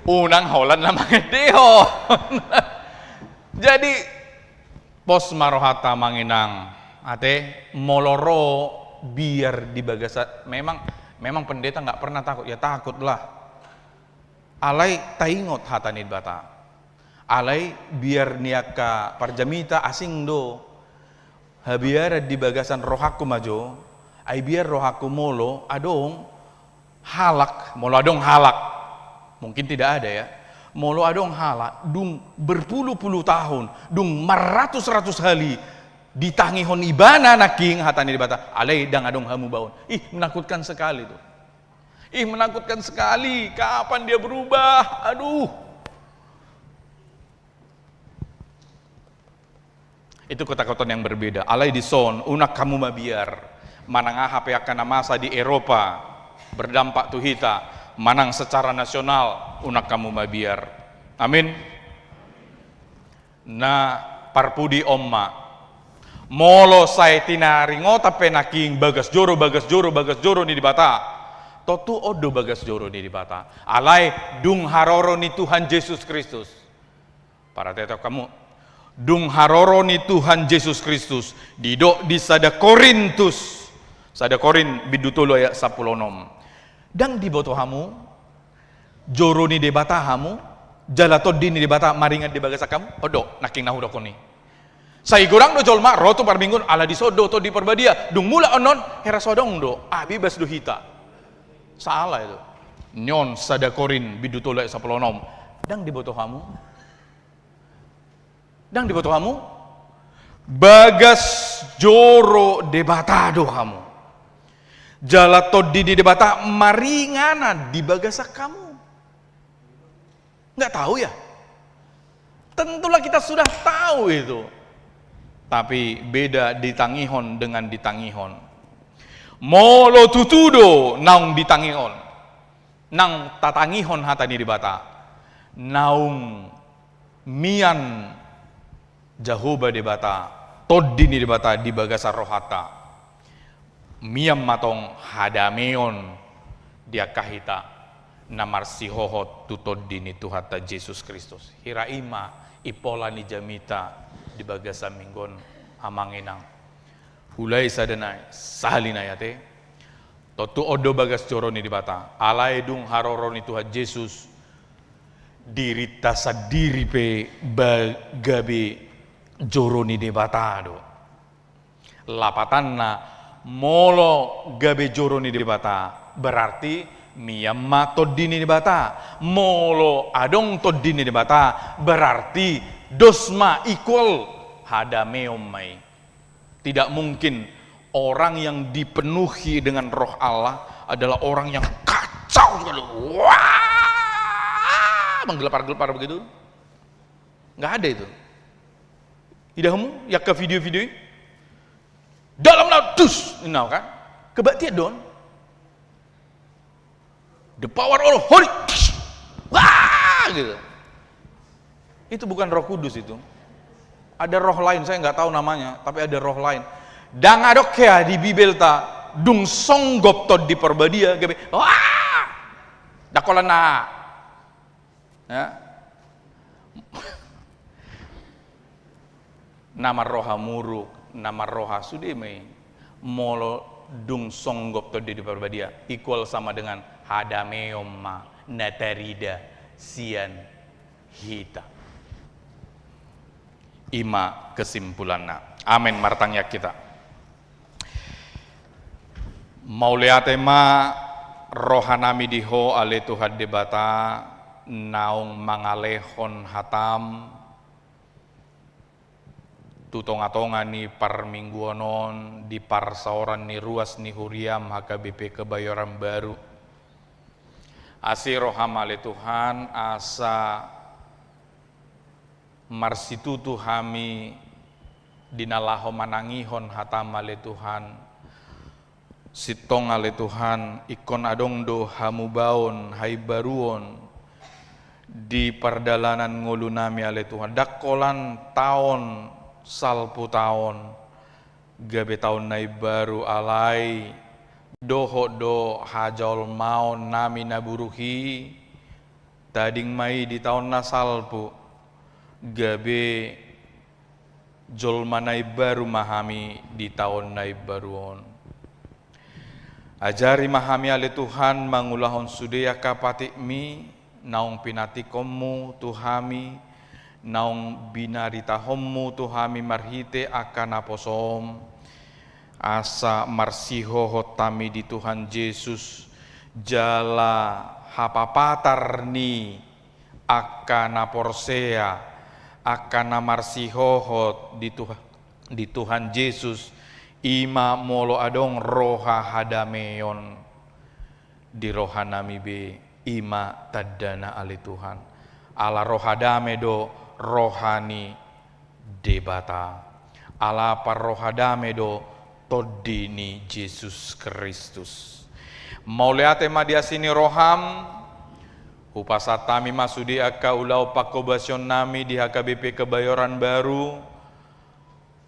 unang holan namanya dehon jadi pos marohata manginang ate moloro biar di bagasa memang pendeta nggak pernah takut ya takutlah alai taingot hatanid bata alai biar niaka parjamita asing do habiar di bagasan rohaku majo ai biar rohaku molo adong halak molo adong halak mungkin tidak ada ya molo adong halak dung berpuluh-puluh tahun dung maratus-ratus kali ditangihon ibana naking hatani di bata alai dang adong hamu baun menakutkan sekali tuh menakutkan sekali kapan dia berubah aduh itu ketakutan yang berbeda alai di son unak kamu mabiar manang HP akan masa di Eropa berdampak tuhita manang secara nasional unak kamu mabiar amin na parpudi omma molo saya tina ringota penaking bagas joro ni di bata totu odo bagas joro ni di bata alai dung haroro ni Tuhan Yesus Kristus para teto kamu dung haroro ni Tuhan Yesus Kristus didok di sada Korin bidutulo ayat 16 dang di boto hamu joro ni debata hamu jalato dini debata maringan di bagasa kamu odo naking nahudo koni sai gorang do jolma roto parminggun ala di sodo to di perbadia dung mula onon hera sodong do bebas do hita salah itu nyon sada Korin bidutulo ayat 16 dang di boto hamu bagas joro debatado kamu jalato dini debata maringana di bagasa kamu nggak tahu ya tentulah kita sudah tahu itu tapi beda ditangihon dengan ditangihon molo tutudo naung ditangihon nang tatangihon hatani debata naung mian Jahoba debata todini debata di bagasa rohata miam matong hadameon dia kahita namar sihohot tutod dini Tuhata Yesus Kristus hiraima ipola ni jamita di bagasa minggon amanginang hulai sadanai sahalina yate totu odo bagas joro ni dibata alai dung haroro ni Tuhan Yesus dirita sadiri pe bagabe joro ni debata do lapatanna molo gabe joro ni debata berarti miyamma toddini di bata, molo adong toddini di bata, berarti dosma equal hadameomai. Tidak mungkin orang yang dipenuhi dengan roh Allah adalah orang yang kacau sekali. Wah, menggelepar-gelepar begitu. Nggak ada itu. Idahmu ya ke video-video dalam laut dus, nah kan? Kebaktian don. The power of Holy, wah gitu. Itu bukan Roh Kudus itu. Ada roh lain, saya nggak tahu namanya, tapi ada roh lain. Dang adok ya di Bibel ta, dung songgop to di perbadia, gebe. Wah, dakolana. Ya. Nama roha muruk, nama roha sudeme, molo dung songgop to di perbadia, equal sama dengan hadameoma natarida sian hita. Ima kesimpulanna. Amin martangnya kita. Mauliatema rohanami diho ale Tuhan debata naung mangalehon hatam tutonga-tonga ni parmingguanon di parsaoran ni ruas ni huriam HKBP Kebayoran Baru. Asi roham ale Tuhan asa marsitutu hami dinalaho manangihon hatam ale Tuhan sitong ale Tuhan ikon adong do hamu baon hai baruon di perdalanan ngulunami ale Tuhan dakolan tahun salpu tahun gabe tahun nai baru alai doho do hajol maon nami naburuhi tading mai di tahun nasalpu gabe jol manai baru mahami di tahun nai baruon. Ajari mahami ale Tuhan mangulahon sudea kapati mi naung pinatikommu Tuhami naung binarita hommu Tuhami marhite akan aposom asa marsiho hotami di Tuhan Yesus jala hapapatarni akan aporsea akan marsihohot di Tuhan Yesus ima molo adong roha hadameon di rohanami be ima tadana ali Tuhan ala rohadame do rohani debata ala parrohadame do todini Yesus Kristus mauleate madiasini roham upasatami masudi aka ulau pakobasyon nami di HKBP Kebayoran Baru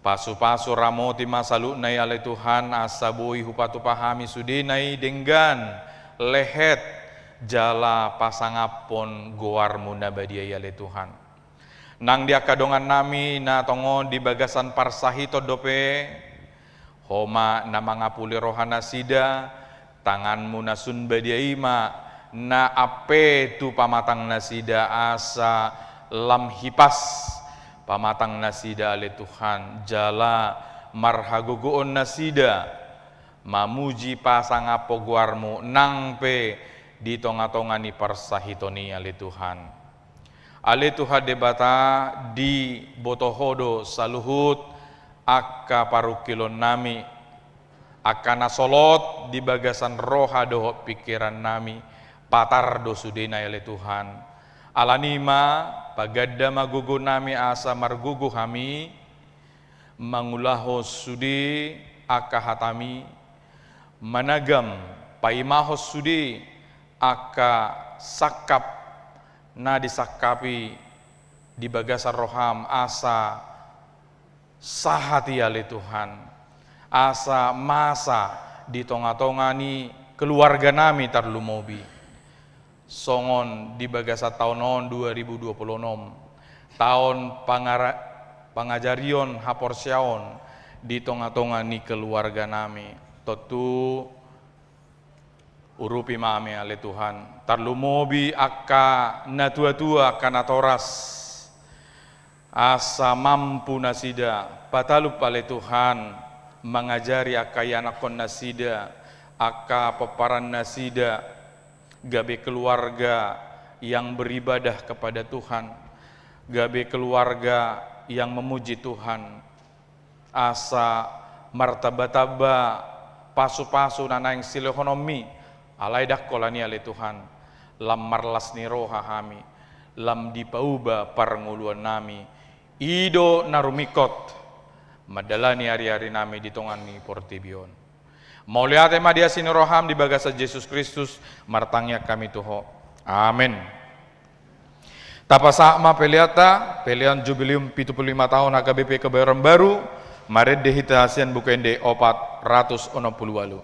pasu-pasu ramoti masalu nai ale Tuhan asabui hupatu pahami sudi nai denggan lehet jala pasangapon goarmu nabadia ale Tuhan nang dia kadongan nami na tongo di bagasan parsahito dope homa na mangapuli rohana sida tanganmu nasun badia ima na ape tu pamatang nasida asa lam hipas pamatang nasida ale Tuhan jala marhaguguon nasida mamuji pasangapo guarmu nangpe di tonga-tonga ni parsahitoni ale Tuhan debata di botohodo saluhut akka parukilon nami akana solot di bagasan roha doho pikiran nami patardo sudena ale Tuhan alanima pagadda magugu nami asa margugu hami mangulaho sudi aka hatami managam paimahos sudi aka sakap na disakapi di bagasan roham asa sahati ale Tuhan asa masa di tonga-tonga ni keluarga nami tarlumobi songon di bagasa tahun 2026 tahun pangajarion haporsiaon di tonga-tonga ni keluarga nami totu urupi mami ale Tuhan tarlumobi akka natua-tua kana toras asa mampu nasida patalup ale Tuhan mengajari akka yanakon nasida akka peparan nasida gabe keluarga yang beribadah kepada Tuhan, gabe keluarga yang memuji Tuhan, asa martabataba pasu-pasu nanaing silehonomi alai dakkolani ale Tuhan, lam marlasni roha hami, lam dipauba parnguluan nami, ido narumikot, madalani hari-hari nami ditongani portibion. Mauliate madia sini roham di bagasa Yesus Kristus, martangnya kami Tuho. Amin. Tapasakma peliata, pelian jubilium 75 tahun HKBP Kebayoran Baru, maret dehita hasian bukende 460 walu.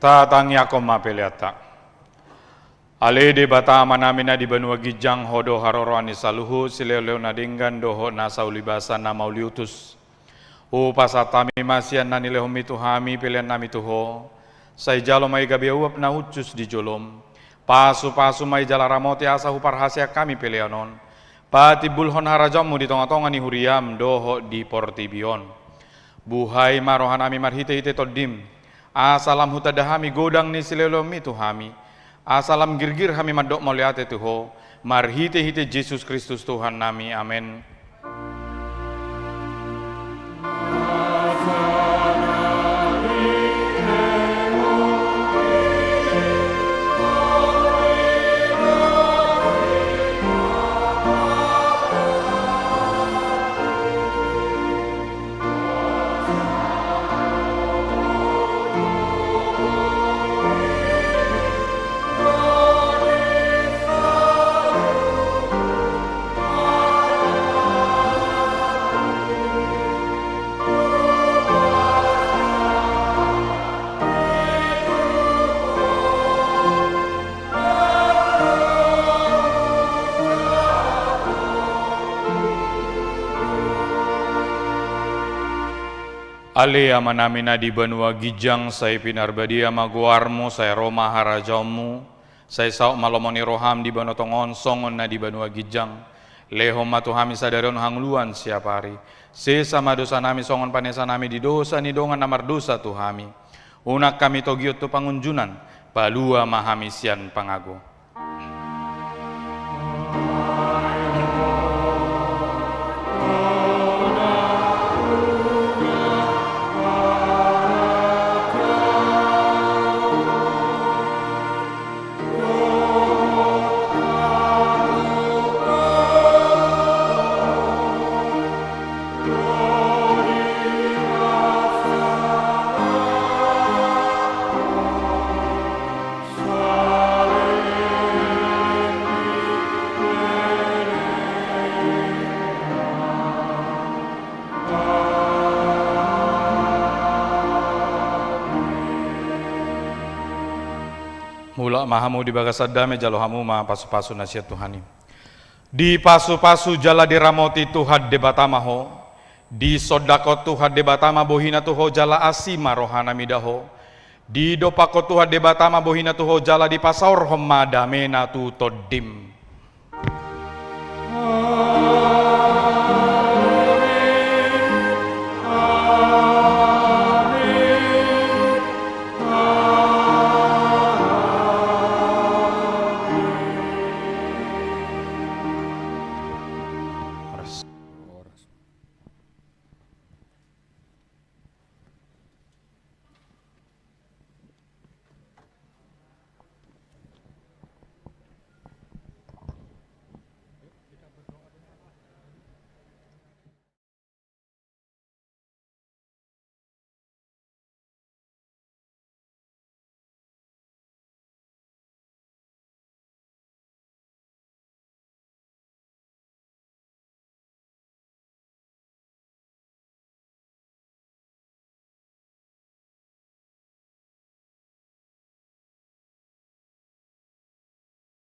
Tatangi ako mapeliata. Ale de bata manamina di benua gijang hodo haroro ani saluhu sileo na dinggan doho na saulibasa na mauliutus. Pasatami masian na nilehom itu hami pilihan nami tuho. Say jalo may gabi uap na ucus di jolom. Pasu may jala ramoti asa hupar hasia kami pilihanon. Pati bulhon harajamu di tonga-tonga ni huriam doho di portibion. Buhay marohan ami marhite-hite todim. Asalam hutadahami godang ni silelom itu hami. Asalam girgir kami madok moliate tuho, marhite-hite Yesus Kristus Tuhan nami, amin. Ale amanamina di benua gijang saya pinarbadia maguarmu saya Roma harajamu saya sauk malomoni roham di banotongon songon na di benua gijang lehom matuhami sadaron hangluan siap hari sesama dosa nami songon panesa nami di dosa ni dongan namar dosa tuhami unak kami togiot tu pangunjunan palua mahamisian pangago. Mula mahamu di bagasadame jalo hamu ma pasu-pasu nasihat Tuhani. Di pasu-pasu jala diramoti Tuhan debatamaho. Di sodako Tuhan debatama bohina tuho jala asima rohana midaho. Di dopako Tuhan debatama bohina tuho jala di pasaur homma damena tu todim.